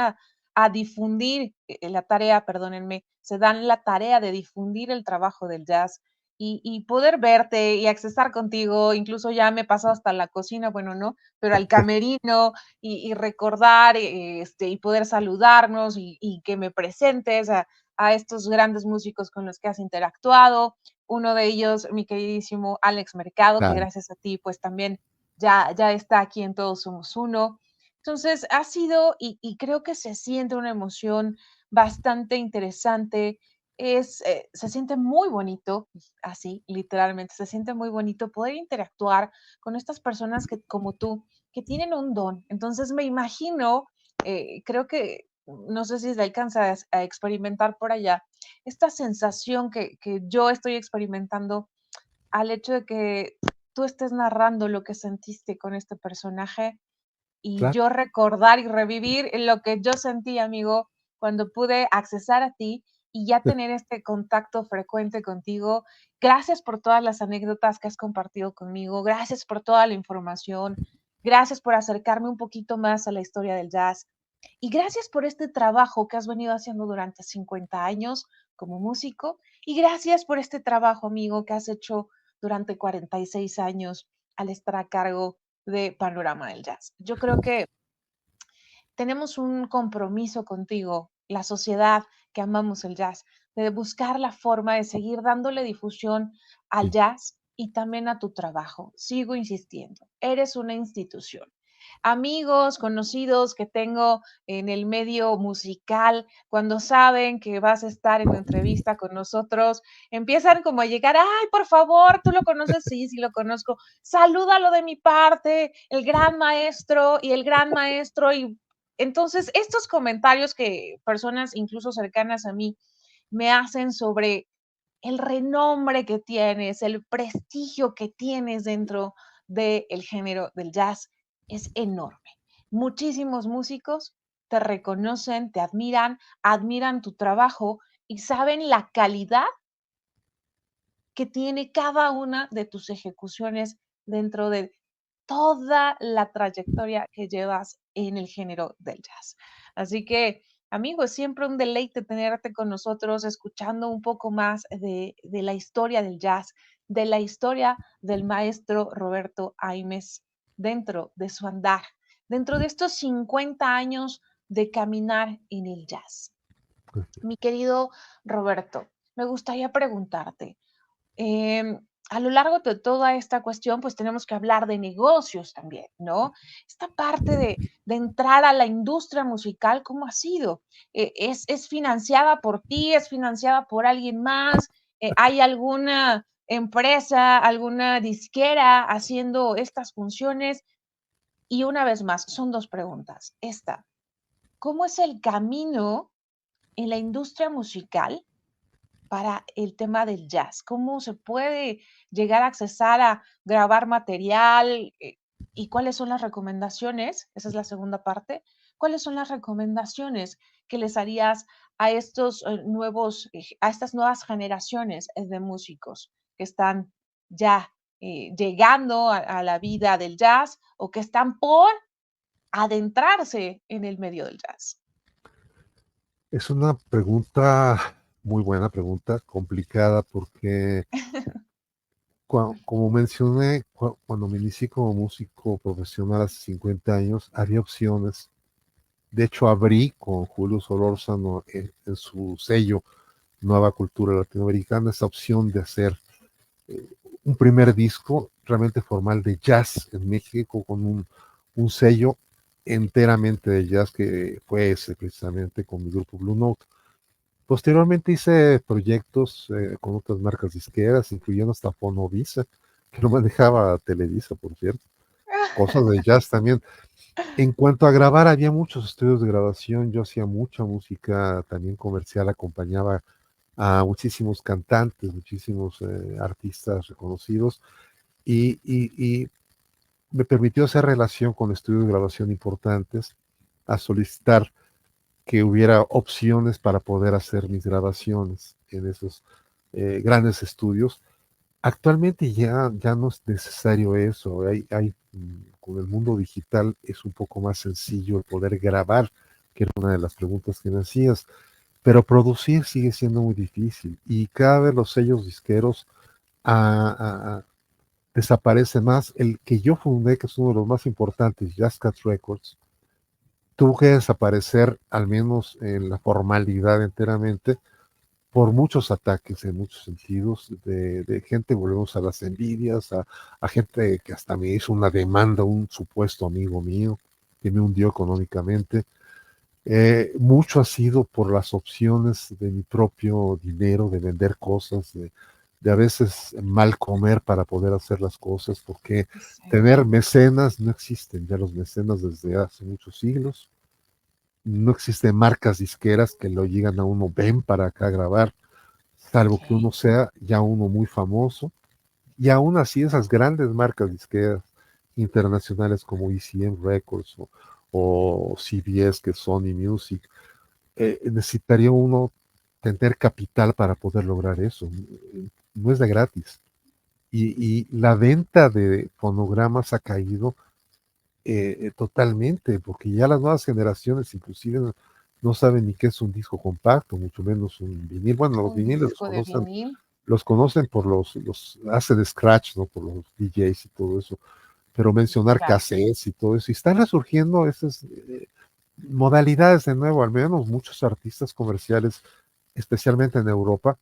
[SPEAKER 3] a difundir la tarea, perdónenme, se dan la tarea de difundir el trabajo del jazz y poder verte y accesar contigo, incluso ya me pasó hasta la cocina, bueno, no, pero al camerino y recordar y poder saludarnos y que me presentes a estos grandes músicos con los que has interactuado. Uno de ellos, mi queridísimo Alex Mercado, que
[SPEAKER 2] claro,
[SPEAKER 3] gracias a ti, pues también ya está aquí en Todos Somos Uno. Entonces, ha sido, y creo que se siente una emoción bastante interesante. Se siente muy bonito, así, literalmente, se siente muy bonito poder interactuar con estas personas que, como tú, que tienen un don. Entonces, me imagino, creo que no sé si se alcanza a experimentar por allá, esta sensación que yo estoy experimentando al hecho de que tú estés narrando lo que sentiste con este personaje y
[SPEAKER 2] claro.
[SPEAKER 3] yo recordar y revivir lo que yo sentí, amigo, cuando pude accesar a ti y ya tener este contacto frecuente contigo. Gracias por todas las anécdotas que has compartido conmigo, gracias por toda la información, gracias por acercarme un poquito más a la historia del jazz y gracias por este trabajo que has venido haciendo durante 50 años como músico y gracias por este trabajo, amigo, que has hecho durante 46 años al estar a cargo de Panorama del Jazz. Yo creo que tenemos un compromiso contigo, la sociedad que amamos el jazz, de buscar la forma de seguir dándole difusión al
[SPEAKER 2] Sí.
[SPEAKER 3] jazz y también a tu trabajo. Sigo insistiendo, eres una institución. Amigos, conocidos que tengo en el medio musical, cuando saben que vas a estar en una entrevista con nosotros, empiezan como a llegar, ay, por favor, tú lo conoces, sí, sí lo conozco, salúdalo de mi parte, el gran maestro y el gran maestro, y entonces, estos comentarios que personas incluso cercanas a mí me hacen sobre el renombre que tienes, el prestigio que tienes dentro del género del jazz es enorme. Muchísimos músicos te reconocen, te admiran, admiran tu trabajo y saben la calidad que tiene cada una de tus ejecuciones dentro de toda la trayectoria que llevas en el género del jazz. Así que, amigo, es siempre un deleite tenerte con nosotros, escuchando un poco más de la historia del jazz, de la historia del maestro Roberto Aimes dentro de su andar, dentro de estos 50 años de caminar en el jazz. Mi querido Roberto, me gustaría preguntarte, a lo largo de toda esta cuestión, pues tenemos que hablar de negocios también, ¿no? Esta parte de entrar a la industria musical, ¿cómo ha sido? ¿Es financiada por ti? ¿Es financiada por alguien más? ¿Hay alguna empresa, alguna disquera haciendo estas funciones? Y una vez más, son dos preguntas. Esta, ¿cómo es el camino en la industria musical para el tema del jazz? ¿Cómo se puede llegar a accesar a grabar material? ¿Y cuáles son las recomendaciones? Esa es la segunda parte. ¿Cuáles son las recomendaciones que les harías a estos a estas nuevas generaciones de músicos que están ya llegando a la vida del jazz o que están por adentrarse en el medio del jazz?
[SPEAKER 2] Es una pregunta, muy buena pregunta, complicada porque como mencioné, cuando me inicié como músico profesional hace 50 años, había opciones. De hecho, abrí con Julio Solórzano en su sello Nueva Cultura Latinoamericana esa opción de hacer eh, un primer disco realmente formal de jazz en México con un sello enteramente de jazz que fue ese precisamente con mi grupo Blue Note. Posteriormente hice proyectos con otras marcas disqueras, incluyendo hasta Fonovisa, que no manejaba Televisa, por cierto. Cosas de jazz también. En cuanto a grabar, había muchos estudios de grabación. Yo hacía mucha música también comercial, acompañaba a muchísimos cantantes, muchísimos artistas reconocidos y me permitió hacer relación con estudios de grabación importantes, a solicitar que hubiera opciones para poder hacer mis grabaciones en esos grandes estudios. Actualmente ya no es necesario eso. Con el mundo digital es un poco más sencillo el poder grabar, que era una de las preguntas que me hacías, pero producir sigue siendo muy difícil y cada vez los sellos disqueros desaparece más. El que yo fundé, que es uno de los más importantes, Jazz Cat Records, tuvo que desaparecer, al menos en la formalidad enteramente, por muchos ataques en muchos sentidos, de gente, volvemos a las envidias, a gente que hasta me hizo una demanda, un supuesto amigo mío, que me hundió económicamente. Mucho ha sido por las opciones de mi propio dinero, de vender cosas, de a veces mal comer para poder hacer las cosas, porque
[SPEAKER 3] Sí.
[SPEAKER 2] tener mecenas no existen, ya los mecenas desde hace muchos siglos. No existen marcas disqueras que lo llegan a uno, ven para acá a grabar, salvo que
[SPEAKER 3] Ok.
[SPEAKER 2] uno sea ya uno muy famoso. Y aún así esas grandes marcas disqueras internacionales como ECM Records o CBS, que es Sony Music, necesitaría uno tener capital para poder lograr eso. No es de gratis. Y la venta de fonogramas ha caído totalmente, porque ya las nuevas generaciones inclusive no saben ni qué es un disco compacto, mucho menos un vinil. Bueno, los
[SPEAKER 3] Un
[SPEAKER 2] viniles
[SPEAKER 3] disco de vinil.
[SPEAKER 2] los conocen por los hace de scratch, ¿no? Por los DJs y todo eso, pero mencionar
[SPEAKER 3] Claro.
[SPEAKER 2] cassettes y todo eso, y están resurgiendo esas modalidades de nuevo, al menos muchos artistas comerciales, especialmente en Europa,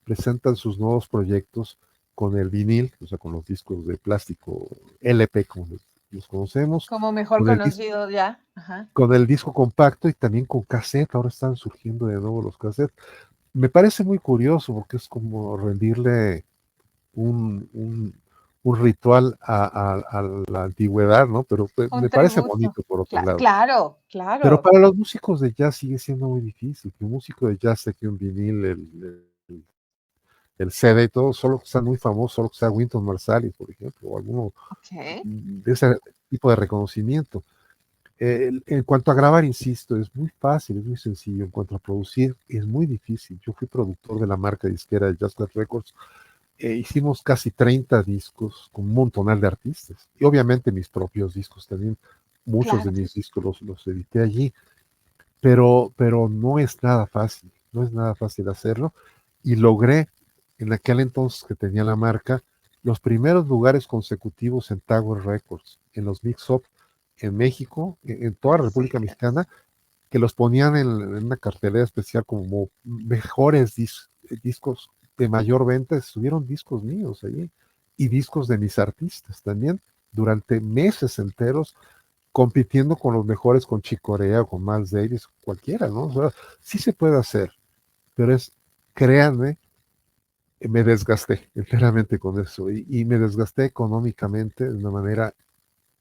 [SPEAKER 2] presentan sus nuevos proyectos con el vinil, o sea, con los discos de plástico LP, como los conocemos,
[SPEAKER 3] Como mejor
[SPEAKER 2] con
[SPEAKER 3] conocido ya. Ajá.
[SPEAKER 2] con el disco compacto y también con cassette. Ahora están surgiendo de nuevo los cassettes. Me parece muy curioso porque es como rendirle un, un, un ritual a la antigüedad, ¿no? Pero pues,
[SPEAKER 3] Un
[SPEAKER 2] me parece
[SPEAKER 3] tributo.
[SPEAKER 2] bonito por otro lado.
[SPEAKER 3] Claro,
[SPEAKER 2] Pero
[SPEAKER 3] claro.
[SPEAKER 2] para los músicos de jazz sigue siendo muy difícil. Que un músico de jazz saque un vinil, el CD y todo, solo que sea muy famoso, solo que sea Wynton Marsalis, por ejemplo, o alguno
[SPEAKER 3] Ok.
[SPEAKER 2] de ese tipo de reconocimiento. En cuanto a grabar, insisto, es muy fácil, es muy sencillo. En cuanto a producir, es muy difícil. Yo fui productor de la marca disquera de Jazz Club Records. Hicimos casi 30 discos con un montonal de artistas. Y obviamente mis propios discos también. Muchos de
[SPEAKER 3] Claro.
[SPEAKER 2] mis discos los edité allí. Pero no es nada fácil. No es nada fácil hacerlo. Y logré, en aquel entonces que tenía la marca, los primeros lugares consecutivos en Tower Records, en los mix-up en México, en toda la
[SPEAKER 3] Sí.
[SPEAKER 2] República Mexicana, que los ponían en una cartelera especial como mejores discos de mayor venta. Estuvieron discos míos allí y discos de mis artistas también durante meses enteros compitiendo con los mejores, con Chick Corea o con Miles Davis, cualquiera, ¿no? O sea, sí se puede hacer, pero créanme, Me desgasté enteramente con eso y me desgasté económicamente de una manera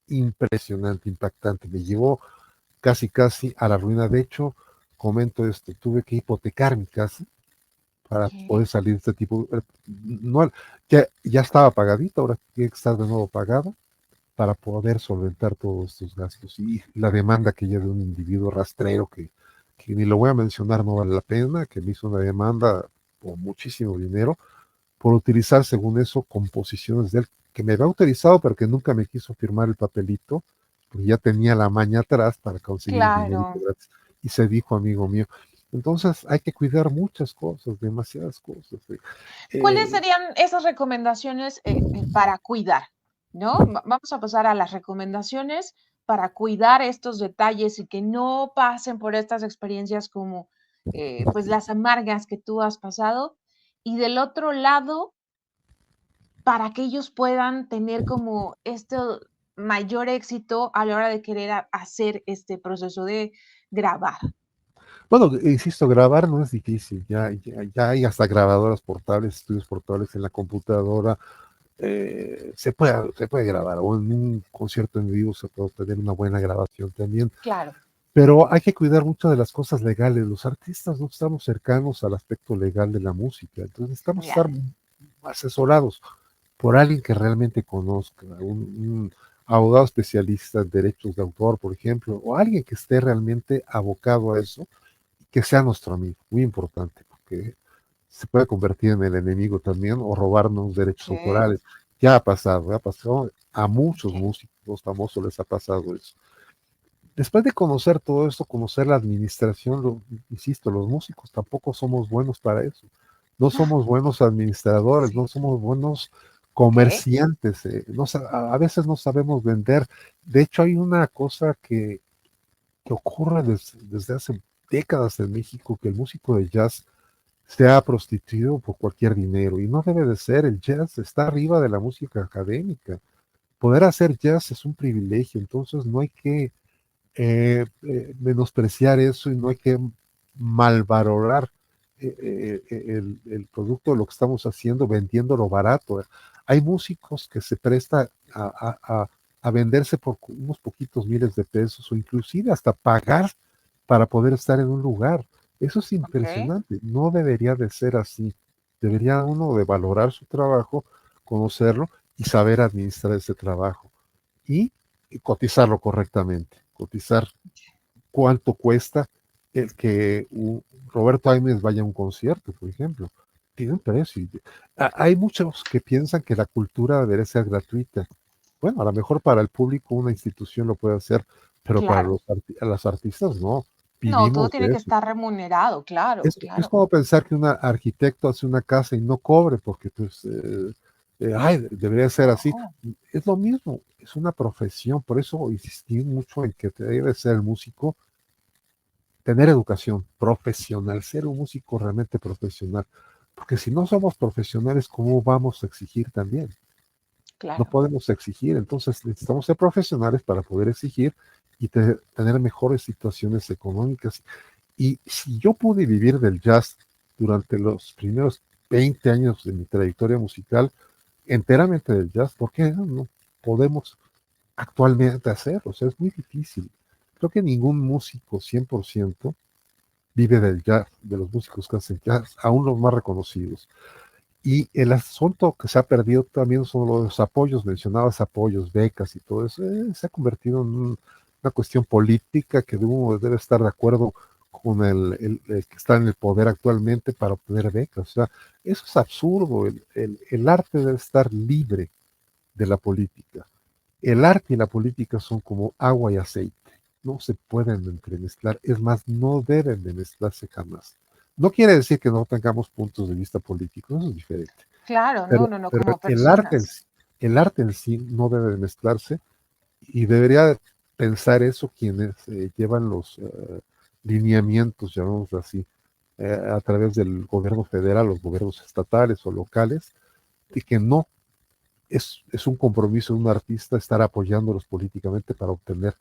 [SPEAKER 2] impresionante, impactante. Me llevó casi a la ruina. De hecho, comento esto, tuve que hipotecar mi casa para
[SPEAKER 3] ¿Qué?
[SPEAKER 2] poder salir de este tipo. No, ya estaba pagadita, ahora tiene que estar de nuevo pagada para poder solventar todos estos gastos. Y la demanda que ya de un individuo rastrero que ni lo voy a mencionar, no vale la pena, que me hizo una demanda por muchísimo dinero por utilizar, según eso, composiciones de él, que me había autorizado, pero que nunca me quiso firmar el papelito, porque ya tenía la maña atrás para conseguir el dinerito
[SPEAKER 3] Claro.
[SPEAKER 2] gratis. Y se dijo, amigo mío. Entonces hay que cuidar muchas cosas, demasiadas cosas.
[SPEAKER 3] ¿Cuáles
[SPEAKER 2] Eh,
[SPEAKER 3] serían esas recomendaciones para cuidar? ¿No? Vamos a pasar a las recomendaciones para cuidar estos detalles y que no pasen por estas experiencias como pues las amargas que tú has pasado. Y del otro lado, para que ellos puedan tener como este mayor éxito a la hora de querer hacer este proceso de grabar.
[SPEAKER 2] bueno, insisto, grabar no es difícil, ya hay hasta grabadoras portables, estudios portables en la computadora, se puede grabar, o en un concierto en vivo se puede obtener una buena grabación también.
[SPEAKER 3] Claro,
[SPEAKER 2] Pero hay que cuidar mucho de las cosas legales. Los artistas no estamos cercanos al aspecto legal de la música, entonces necesitamos
[SPEAKER 3] ya,
[SPEAKER 2] estar asesorados por alguien que realmente conozca, un abogado especialista en derechos de autor, por ejemplo, o alguien que esté realmente abocado a eso, que sea nuestro amigo, muy importante, porque se puede convertir en el enemigo también o robarnos derechos
[SPEAKER 3] ok,
[SPEAKER 2] autorales. Ya ha pasado a muchos
[SPEAKER 3] ok.
[SPEAKER 2] músicos famosos les ha pasado eso. Después de conocer todo esto, conocer la administración, insisto, los músicos tampoco somos buenos para eso. No somos buenos administradores,
[SPEAKER 3] Sí,
[SPEAKER 2] no somos buenos
[SPEAKER 3] ok,
[SPEAKER 2] comerciantes, a veces no sabemos vender. De hecho, hay una cosa que ocurre desde hace décadas en México, que el músico de jazz se ha prostituido por cualquier dinero y no debe de ser. El jazz está arriba de la música académica. Poder hacer jazz es un privilegio, entonces no hay que menospreciar eso y no hay que malvalorar el producto de lo que estamos haciendo vendiéndolo barato. Hay músicos que se prestan a venderse por unos poquitos miles de pesos o inclusive hasta pagar para poder estar en un lugar. Eso es
[SPEAKER 3] ok.
[SPEAKER 2] impresionante. No debería de ser así. Debería uno de valorar su trabajo, conocerlo y saber administrar ese trabajo y cotizarlo correctamente, cotizar cuánto cuesta el que Roberto Aimes vaya a un concierto, por ejemplo. Tiene un precio. Hay muchos que piensan que la cultura debería ser gratuita. Bueno, a lo mejor para el público una institución lo puede hacer, pero para
[SPEAKER 3] Claro.
[SPEAKER 2] las artistas no.
[SPEAKER 3] No, todo
[SPEAKER 2] Vivimos
[SPEAKER 3] tiene
[SPEAKER 2] de
[SPEAKER 3] que
[SPEAKER 2] eso.
[SPEAKER 3] estar remunerado, claro,
[SPEAKER 2] Es
[SPEAKER 3] claro.
[SPEAKER 2] como pensar que un arquitecto hace una casa y no cobre porque pues, ay, debería ser así.
[SPEAKER 3] No,
[SPEAKER 2] Es lo mismo, es una profesión, por eso insistí mucho en que te debe ser el músico, tener educación profesional, ser un músico realmente profesional, porque si no somos profesionales, ¿cómo vamos a exigir también? No
[SPEAKER 3] claro.
[SPEAKER 2] podemos exigir, entonces necesitamos ser profesionales para poder exigir y tener mejores situaciones económicas. Y si yo pude vivir del jazz durante los primeros 20 años de mi trayectoria musical, enteramente del jazz, ¿por qué no podemos actualmente hacerlo? O sea, es muy difícil. Creo que ningún músico 100% vive del jazz, de los músicos que hacen jazz, aún los más reconocidos. Y el asunto que se ha perdido también son los apoyos, mencionabas apoyos, becas y todo eso, se ha convertido en una cuestión política que uno debe estar de acuerdo con el que está en el poder actualmente para obtener becas. O sea, eso es absurdo. El arte debe estar libre de la política. El arte y la política son como agua y aceite. No se pueden entremezclar. Es más, no deben de mezclarse jamás. No quiere decir que no tengamos puntos de vista políticos, eso es diferente.
[SPEAKER 3] Claro, no,
[SPEAKER 2] Pero,
[SPEAKER 3] no, no,
[SPEAKER 2] pero
[SPEAKER 3] como personas.
[SPEAKER 2] el arte en sí no debe de mezclarse y debería pensar eso quienes llevan los lineamientos, llamémoslo así, a través del gobierno federal, los gobiernos estatales o locales, y que no es un compromiso de un artista estar apoyándolos políticamente para obtener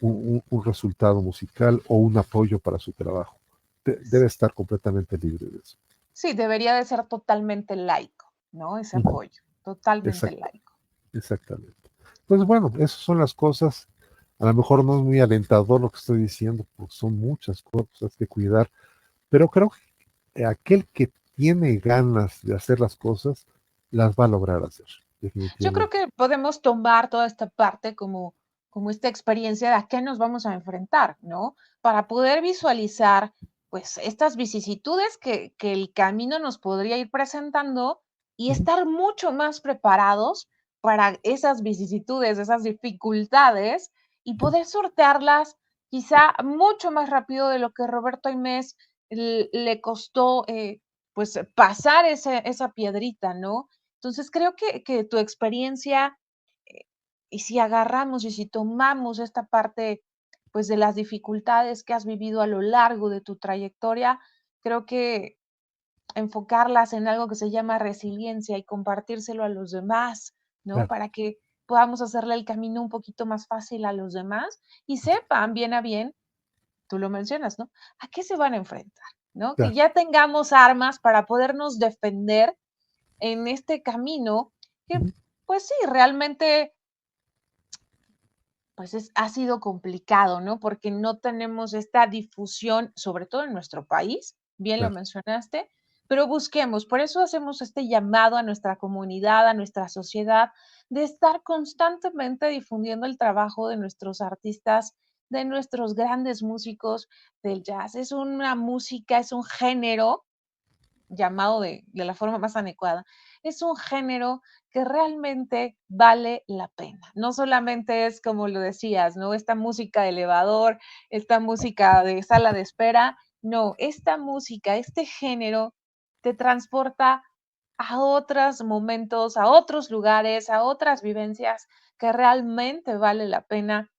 [SPEAKER 2] un resultado musical o un apoyo para su trabajo. Debe estar completamente libre de eso.
[SPEAKER 3] Sí, debería de ser totalmente laico, ¿no? Ese
[SPEAKER 2] Ujú.
[SPEAKER 3] apoyo, totalmente
[SPEAKER 2] Exacto,
[SPEAKER 3] laico.
[SPEAKER 2] exactamente. Pues bueno, esas son las cosas. A lo mejor no es muy alentador lo que estoy diciendo, porque son muchas cosas que cuidar, pero creo que aquel que tiene ganas de hacer las cosas, las va a lograr hacer,
[SPEAKER 3] Yo creo
[SPEAKER 2] definitivamente.
[SPEAKER 3] que podemos tomar toda esta parte como esta experiencia de a qué nos vamos a enfrentar, ¿no? Para poder visualizar, pues, estas vicisitudes que el camino nos podría ir presentando y
[SPEAKER 2] Ujú.
[SPEAKER 3] estar mucho más preparados para esas vicisitudes, esas dificultades y
[SPEAKER 2] Ujú.
[SPEAKER 3] poder sortearlas quizá mucho más rápido de lo que Roberto Aimés le costó, pues, pasar esa piedrita, ¿no? Entonces, creo que tu experiencia, eh, y si agarramos y si tomamos esta parte, pues, de las dificultades que has vivido a lo largo de tu trayectoria, creo que enfocarlas en algo que se llama resiliencia y compartírselo a los demás, ¿no?
[SPEAKER 2] Claro,
[SPEAKER 3] Para que podamos hacerle el camino un poquito más fácil a los demás y sepan bien a bien, tú lo mencionas, ¿no? ¿A qué se van a enfrentar? ¿No? Que
[SPEAKER 2] claro.
[SPEAKER 3] ya tengamos armas para podernos defender en este camino que,
[SPEAKER 2] Ujú.
[SPEAKER 3] pues sí, realmente, pues ha sido complicado, ¿no? Porque no tenemos esta difusión, sobre todo en nuestro país, bien lo
[SPEAKER 2] Claro,
[SPEAKER 3] mencionaste, pero busquemos, por eso hacemos este llamado a nuestra comunidad, a nuestra sociedad, de estar constantemente difundiendo el trabajo de nuestros artistas, de nuestros grandes músicos del jazz. Es una música, es un género llamado de la forma más adecuada, es un género que realmente vale la pena. No solamente es, como lo decías, ¿no? Esta música de elevador, esta música de sala de espera, no, esta música, este género te transporta a otros momentos, a otros lugares, a otras vivencias que realmente vale la pena,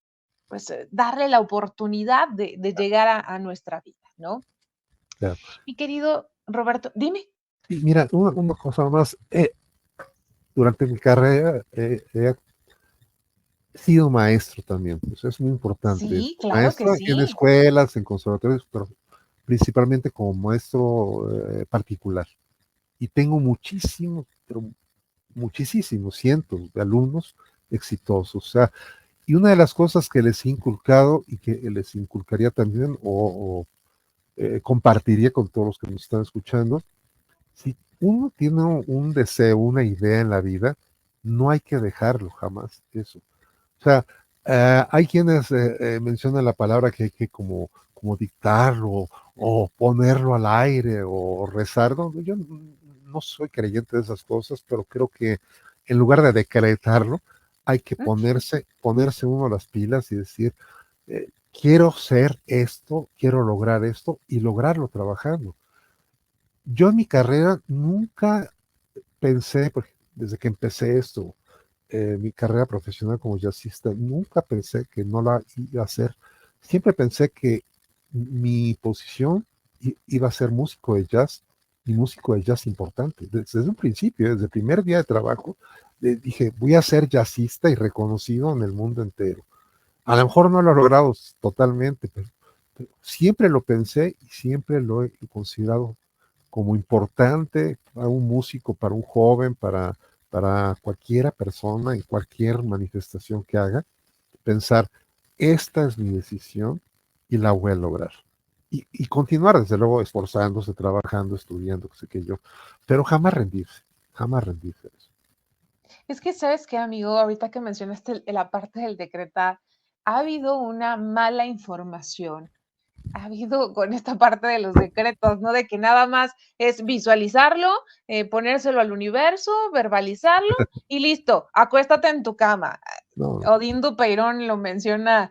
[SPEAKER 3] pues, darle la oportunidad de llegar a nuestra vida, ¿no?
[SPEAKER 2] claro.
[SPEAKER 3] Mi querido Roberto, dime.
[SPEAKER 2] Y mira, una cosa más, durante mi carrera he sido maestro también, pues es muy importante
[SPEAKER 3] Sí,
[SPEAKER 2] esto.
[SPEAKER 3] claro que
[SPEAKER 2] Maestro en
[SPEAKER 3] sí.
[SPEAKER 2] escuelas, en conservatorios, pero principalmente como maestro particular. Y tengo muchísimos, pero muchísimos, cientos de alumnos exitosos. O sea, y una de las cosas que les he inculcado y que les inculcaría también o compartiría con todos los que nos están escuchando, si uno tiene un deseo, una idea en la vida, no hay que dejarlo jamás, eso. O sea, hay quienes mencionan la palabra que hay que como dictarlo o ponerlo al aire o rezar. No, yo no soy creyente de esas cosas, pero creo que en lugar de decretarlo, hay que
[SPEAKER 3] Mm,
[SPEAKER 2] ponerse uno las pilas y decir, quiero ser esto, quiero lograr esto y lograrlo trabajando. Yo en mi carrera nunca pensé, desde que empecé esto, mi carrera profesional como jazzista, nunca pensé que no la iba a hacer. Siempre pensé que mi posición iba a ser músico de jazz y músico de jazz importante. Desde un principio, desde el primer día de trabajo, dije, voy a ser jazzista y reconocido en el mundo entero. A lo mejor no lo he logrado totalmente, pero siempre lo pensé y siempre lo he considerado como importante para un músico, para un joven, para cualquiera persona en cualquier manifestación que haga, pensar, esta es mi decisión y la voy a lograr. Y continuar, desde luego, esforzándose, trabajando, estudiando, qué sé qué yo, pero jamás rendirse a eso.
[SPEAKER 3] Es que, ¿sabes qué, amigo? Ahorita que mencionaste la parte del decretar, ha habido una mala información. Ha habido con esta parte de los decretos, ¿no? De que nada más es visualizarlo, ponérselo al universo, verbalizarlo y listo, acuéstate en tu cama.
[SPEAKER 2] No,
[SPEAKER 3] Odín Dupeirón lo menciona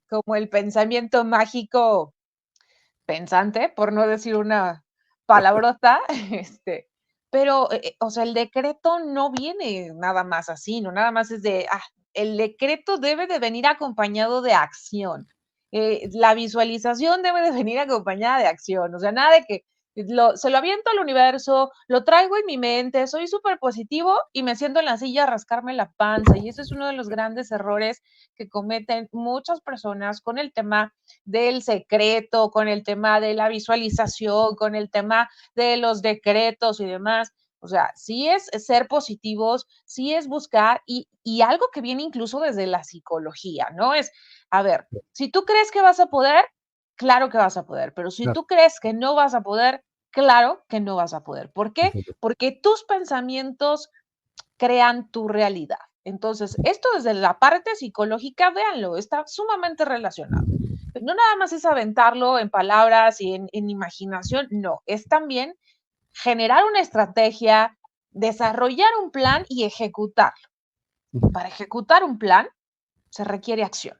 [SPEAKER 3] como el pensamiento mágico pensante, por no decir una palabrota, pero, o sea, el decreto no viene nada más así, no nada más es de, el decreto debe de venir acompañado de acción. La visualización debe de venir acompañada de acción, o sea, nada de que Se lo aviento al universo, lo traigo en mi mente, soy súper positivo y me siento en la silla a rascarme la panza. Y eso es uno de los grandes errores que cometen muchas personas con el tema del secreto, con el tema de la visualización, con el tema de los decretos y demás. O sea, sí es ser positivos, sí es buscar y algo que viene incluso desde la psicología, ¿no? Es, a ver, si tú crees que vas a poder, claro que vas a poder, pero si
[SPEAKER 2] Claro,
[SPEAKER 3] tú crees que no vas a poder, claro que no vas a poder. ¿Por qué?
[SPEAKER 2] exacto.
[SPEAKER 3] Porque tus pensamientos crean tu realidad. Entonces, esto desde la parte psicológica, véanlo, está sumamente relacionado. No nada más es aventarlo en palabras y en imaginación, no, es también generar una estrategia, desarrollar un plan y ejecutarlo. Para ejecutar un plan se requiere acción.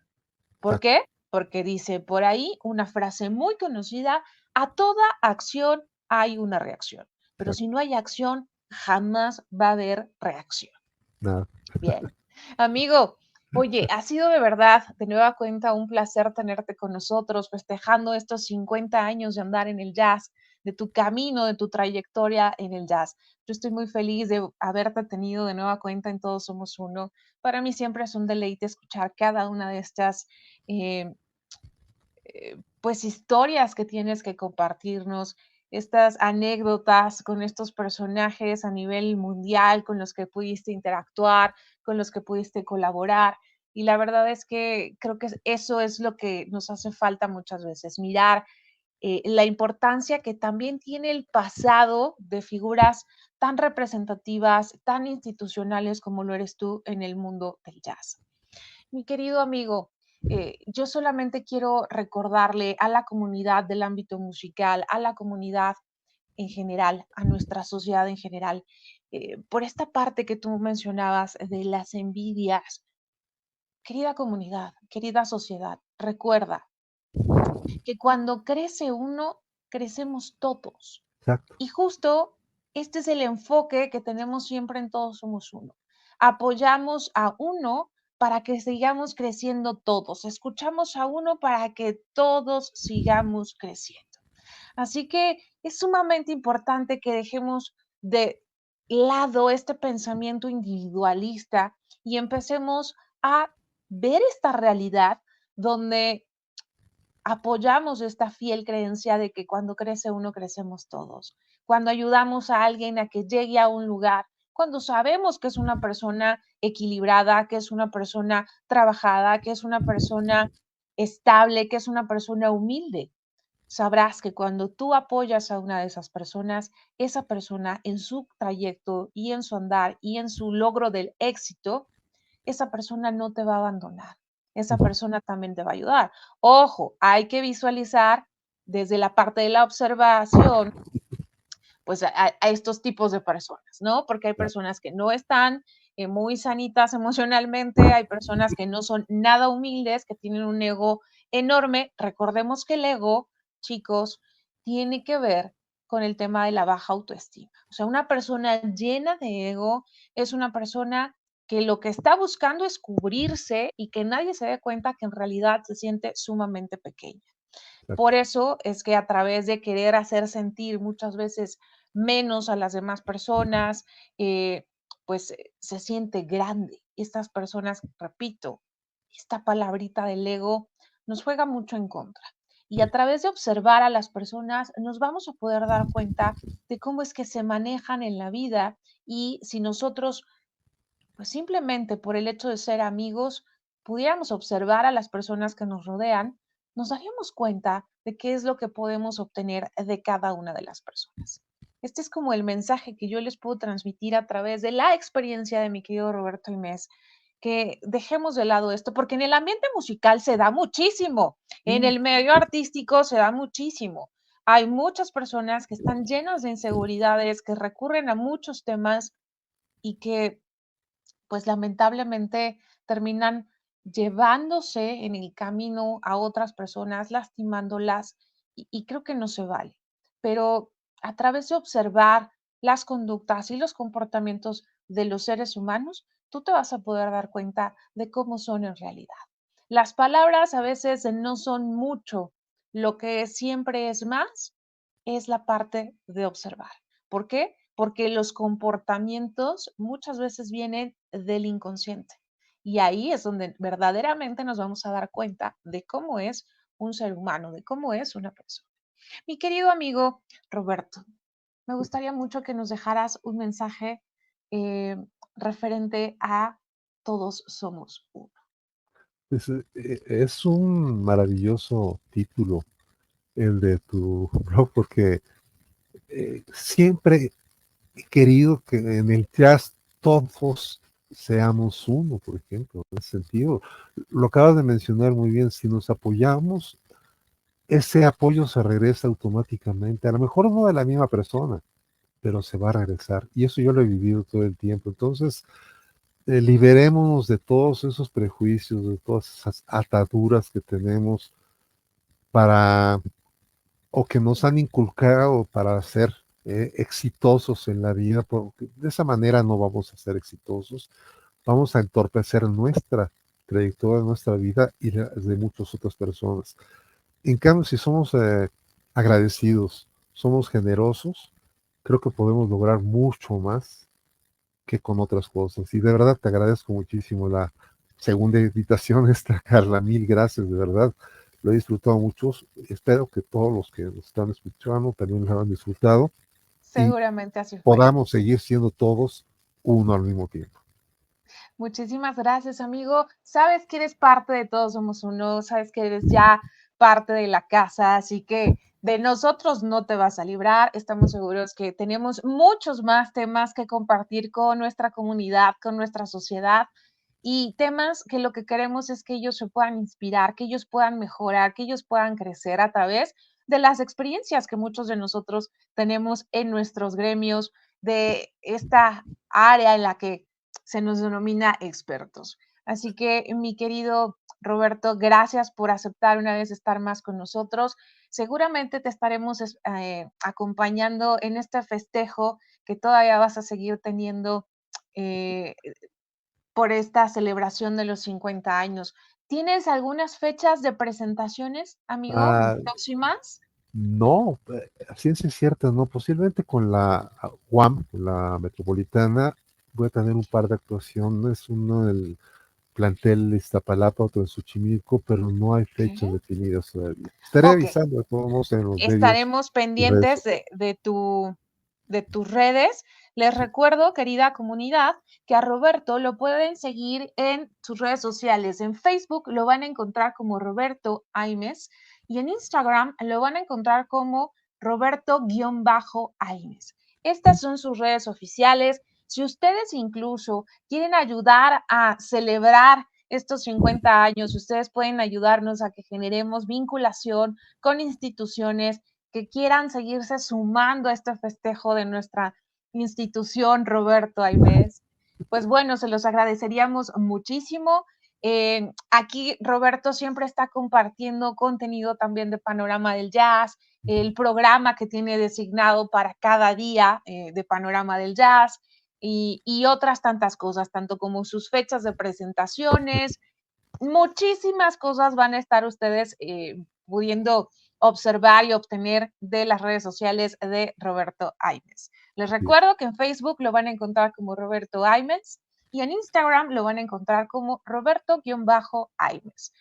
[SPEAKER 3] ¿Por
[SPEAKER 2] Exacto.
[SPEAKER 3] qué? Porque dice por ahí una frase muy conocida, a toda acción hay una reacción, pero si
[SPEAKER 2] Exacto.
[SPEAKER 3] no hay acción, jamás va a haber reacción.
[SPEAKER 2] Nada.
[SPEAKER 3] Bien, amigo, oye, ha sido de verdad, de nueva cuenta, un placer tenerte con nosotros, festejando estos 50 años de andar en el jazz, de tu camino, de tu trayectoria en el jazz. Yo estoy muy feliz de haberte tenido de nueva cuenta en Todos Somos Uno. Para mí siempre es un deleite escuchar cada una de estas eh, pues historias que tienes que compartirnos, estas anécdotas con estos personajes a nivel mundial con los que pudiste interactuar, con los que pudiste colaborar. Y la verdad es que creo que eso es lo que nos hace falta muchas veces, mirar la importancia que también tiene el pasado de figuras tan representativas, tan institucionales como lo eres tú en el mundo del jazz. Mi querido amigo, yo solamente quiero recordarle a la comunidad del ámbito musical, a la comunidad en general, a nuestra sociedad en general, por esta parte que tú mencionabas de las envidias. Querida comunidad, querida sociedad, recuerda que cuando crece uno, crecemos todos.
[SPEAKER 2] Exacto.
[SPEAKER 3] Y justo este es el enfoque que tenemos siempre en Todos Somos Uno. Apoyamos a uno para que sigamos creciendo todos. Escuchamos a uno para que todos sigamos creciendo. Así que es sumamente importante que dejemos de lado este pensamiento individualista y empecemos a ver esta realidad donde apoyamos esta fiel creencia de que cuando crece uno, crecemos todos. Cuando ayudamos a alguien a que llegue a un lugar, cuando sabemos que es una persona equilibrada, que es una persona trabajada, que es una persona estable, que es una persona humilde, sabrás que cuando tú apoyas a una de esas personas, esa persona en su trayecto y en su andar y en su logro del éxito, esa persona no te va a abandonar, esa
[SPEAKER 2] Ujú.
[SPEAKER 3] persona también te va a ayudar. Ojo, hay que visualizar desde la parte de la observación, pues a estos tipos de personas, ¿no? Porque hay
[SPEAKER 2] Claro.
[SPEAKER 3] personas que no están muy sanitas emocionalmente, hay personas que no son nada humildes, que tienen un ego enorme. Recordemos que el ego, chicos, tiene que ver con el tema de la baja autoestima. O sea, una persona llena de ego es una persona que lo que está buscando es cubrirse y que nadie se dé cuenta que en realidad se siente sumamente pequeña. Por
[SPEAKER 2] Exacto.
[SPEAKER 3] eso es que a través de querer hacer sentir muchas veces menos a las demás personas, eh, pues se siente grande. Estas personas, repito, esta palabrita del ego nos juega mucho en contra. Y a través de observar a las personas nos vamos a poder dar cuenta de cómo es que se manejan en la vida y si nosotros, pues simplemente por el hecho de ser amigos, pudiéramos observar a las personas que nos rodean, nos daríamos cuenta de qué es lo que podemos obtener de cada una de las personas. Este es como el mensaje que yo les puedo transmitir a través de la experiencia de mi querido Roberto Inés, que dejemos de lado esto, porque en el ambiente musical se da muchísimo, en
[SPEAKER 2] Sí.
[SPEAKER 3] el medio artístico se da muchísimo. Hay muchas personas que están llenas de inseguridades, que recurren a muchos temas y que pues lamentablemente terminan llevándose en el camino a otras personas, lastimándolas y creo que no se vale. Pero a través de observar las conductas y los comportamientos de los seres humanos, tú te vas a poder dar cuenta de cómo son en realidad. Las palabras a veces no son mucho, lo que siempre es más es la parte de observar. ¿Por qué? Porque los comportamientos muchas veces vienen del inconsciente. Y ahí es donde verdaderamente nos vamos a dar cuenta de cómo es un ser humano, de cómo es una persona. Mi querido amigo Roberto, me gustaría mucho que nos dejaras un mensaje eh, referente a todos somos uno.
[SPEAKER 2] Pues, es un maravilloso título el de tu blog, porque siempre he querido que en el jazz todos seamos uno, por ejemplo, en ese sentido. Lo acabas de mencionar muy bien, si nos apoyamos, ese apoyo se regresa automáticamente, a lo mejor no de la misma persona, pero se va a regresar. Y eso yo lo he vivido todo el tiempo. Entonces, liberémonos de todos esos prejuicios, de todas esas ataduras que tenemos para, o que nos han inculcado para ser exitosos en la vida, porque de esa manera no vamos a ser exitosos, vamos a entorpecer nuestra trayectoria, nuestra vida y la de muchas otras personas. En cambio, si somos agradecidos, somos generosos, creo que podemos lograr mucho más que con otras cosas. Y de verdad te agradezco muchísimo la segunda invitación esta, Carla. Mil gracias, de verdad. Lo he disfrutado mucho. Espero que todos los que nos están escuchando también lo hayan disfrutado y
[SPEAKER 3] Seguramente así fue.
[SPEAKER 2] podamos seguir siendo todos uno al mismo tiempo.
[SPEAKER 3] Muchísimas gracias, amigo. Sabes que eres parte de Todos Somos Uno, sabes que eres ya parte de la casa, así que de nosotros no te vas a librar. Estamos seguros que tenemos muchos más temas que compartir con nuestra comunidad, con nuestra sociedad y temas que lo que queremos es que ellos se puedan inspirar, que ellos puedan mejorar, que ellos puedan crecer a través de las experiencias que muchos de nosotros tenemos en nuestros gremios, de esta área en la que se nos denomina expertos. Así que, mi querido Roberto, gracias por aceptar una vez estar más con nosotros. Seguramente te estaremos acompañando en este festejo que todavía vas a seguir teniendo eh, por esta celebración de los 50 años. ¿Tienes algunas fechas de presentaciones, amigo,
[SPEAKER 2] Ah,
[SPEAKER 3] próximas?
[SPEAKER 2] no, a ciencia cierta, no. Posiblemente con la UAM, la Metropolitana, voy a tener un par de actuaciones, uno del plantel de Iztapalapa, otro de Xochimilco, pero no hay fechas
[SPEAKER 3] Ok.
[SPEAKER 2] definidas todavía. Estaré
[SPEAKER 3] Ok,
[SPEAKER 2] avisando a todos en los medios
[SPEAKER 3] estaremos
[SPEAKER 2] y redes
[SPEAKER 3] pendientes
[SPEAKER 2] sociales.
[SPEAKER 3] de tus redes. Les recuerdo, querida comunidad, que a Roberto lo pueden seguir en sus redes sociales. En Facebook lo van a encontrar como Roberto Aimes y en Instagram lo van a encontrar como Roberto-Aimes. Estas son sus redes oficiales. Si ustedes incluso quieren ayudar a celebrar estos 50 años, ustedes pueden ayudarnos a que generemos vinculación con instituciones que quieran seguirse sumando a este festejo de nuestra institución, Roberto Aimes. Pues bueno, se los agradeceríamos muchísimo. Aquí Roberto siempre está compartiendo contenido también de Panorama del Jazz, el programa que tiene designado para cada día de Panorama del Jazz y otras tantas cosas, tanto como sus fechas de presentaciones, muchísimas cosas van a estar ustedes pudiendo observar y obtener de las redes sociales de Roberto Aimes. Les
[SPEAKER 2] Sí,
[SPEAKER 3] recuerdo que en Facebook lo van a encontrar como Roberto Aimes y en Instagram lo van a encontrar como Roberto-Aimes.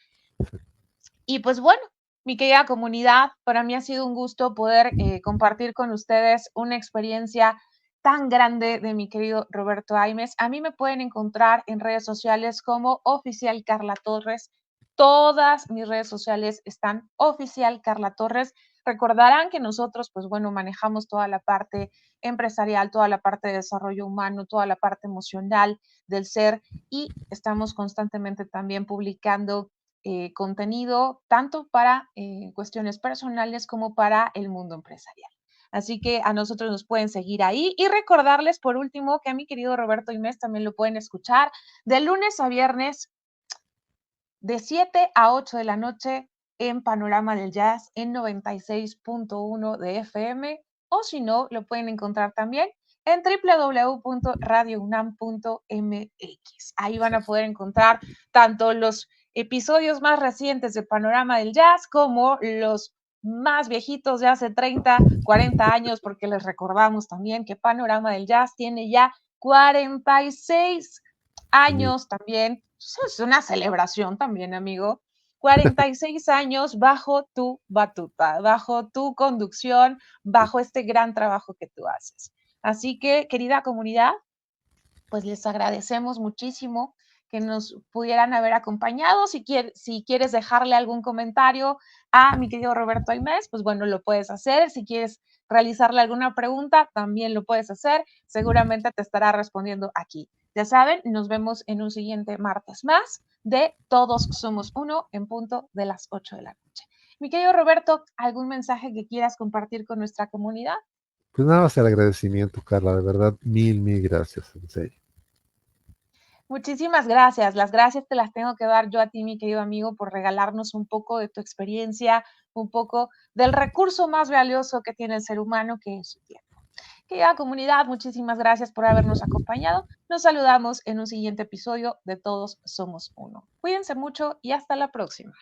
[SPEAKER 3] Y pues bueno, mi querida comunidad, para mí ha sido un gusto poder compartir con ustedes una experiencia tan grande de mi querido Roberto Aimes. A mí me pueden encontrar en redes sociales como Oficial Carla Torres. Todas mis redes sociales están Oficial Carla Torres. Recordarán que nosotros, pues bueno, manejamos toda la parte empresarial, toda la parte de desarrollo humano, toda la parte emocional del ser y estamos constantemente también publicando contenido tanto para cuestiones personales como para el mundo empresarial. Así que a nosotros nos pueden seguir ahí y recordarles por último que a mi querido Roberto Aimes también lo pueden escuchar de lunes a viernes de 7 a 8 de la noche en Panorama del Jazz en 96.1 de FM o si no, lo pueden encontrar también en www.radiounam.mx. Ahí van a poder encontrar tanto los episodios más recientes de Panorama del Jazz como los más viejitos de hace 30, 40 años, porque les recordamos también que Panorama del Jazz tiene ya 46 años también. Eso es una celebración también, amigo. 46 años bajo tu batuta, bajo tu conducción, bajo este gran trabajo que tú haces. Así que, querida comunidad, pues les agradecemos muchísimo que nos pudieran haber acompañado. Si quieres dejarle algún comentario a mi querido Roberto Aimés, pues bueno, lo puedes hacer. Si quieres realizarle alguna pregunta, también lo puedes hacer. Seguramente te estará respondiendo aquí. Ya saben, nos vemos en un siguiente martes más de Todos Somos Uno en punto de las 8 de la noche. Mi querido Roberto, ¿algún mensaje que quieras compartir con nuestra comunidad?
[SPEAKER 2] Pues nada más el agradecimiento, Carla, de verdad, mil gracias, en serio.
[SPEAKER 3] Muchísimas gracias. Las gracias te las tengo que dar yo a ti, mi querido amigo, por regalarnos un poco de tu experiencia, un poco del recurso más valioso que tiene el ser humano, que es su tiempo. Querida comunidad, muchísimas gracias por habernos acompañado. Nos saludamos en un siguiente episodio de Todos Somos Uno. Cuídense mucho y hasta la próxima.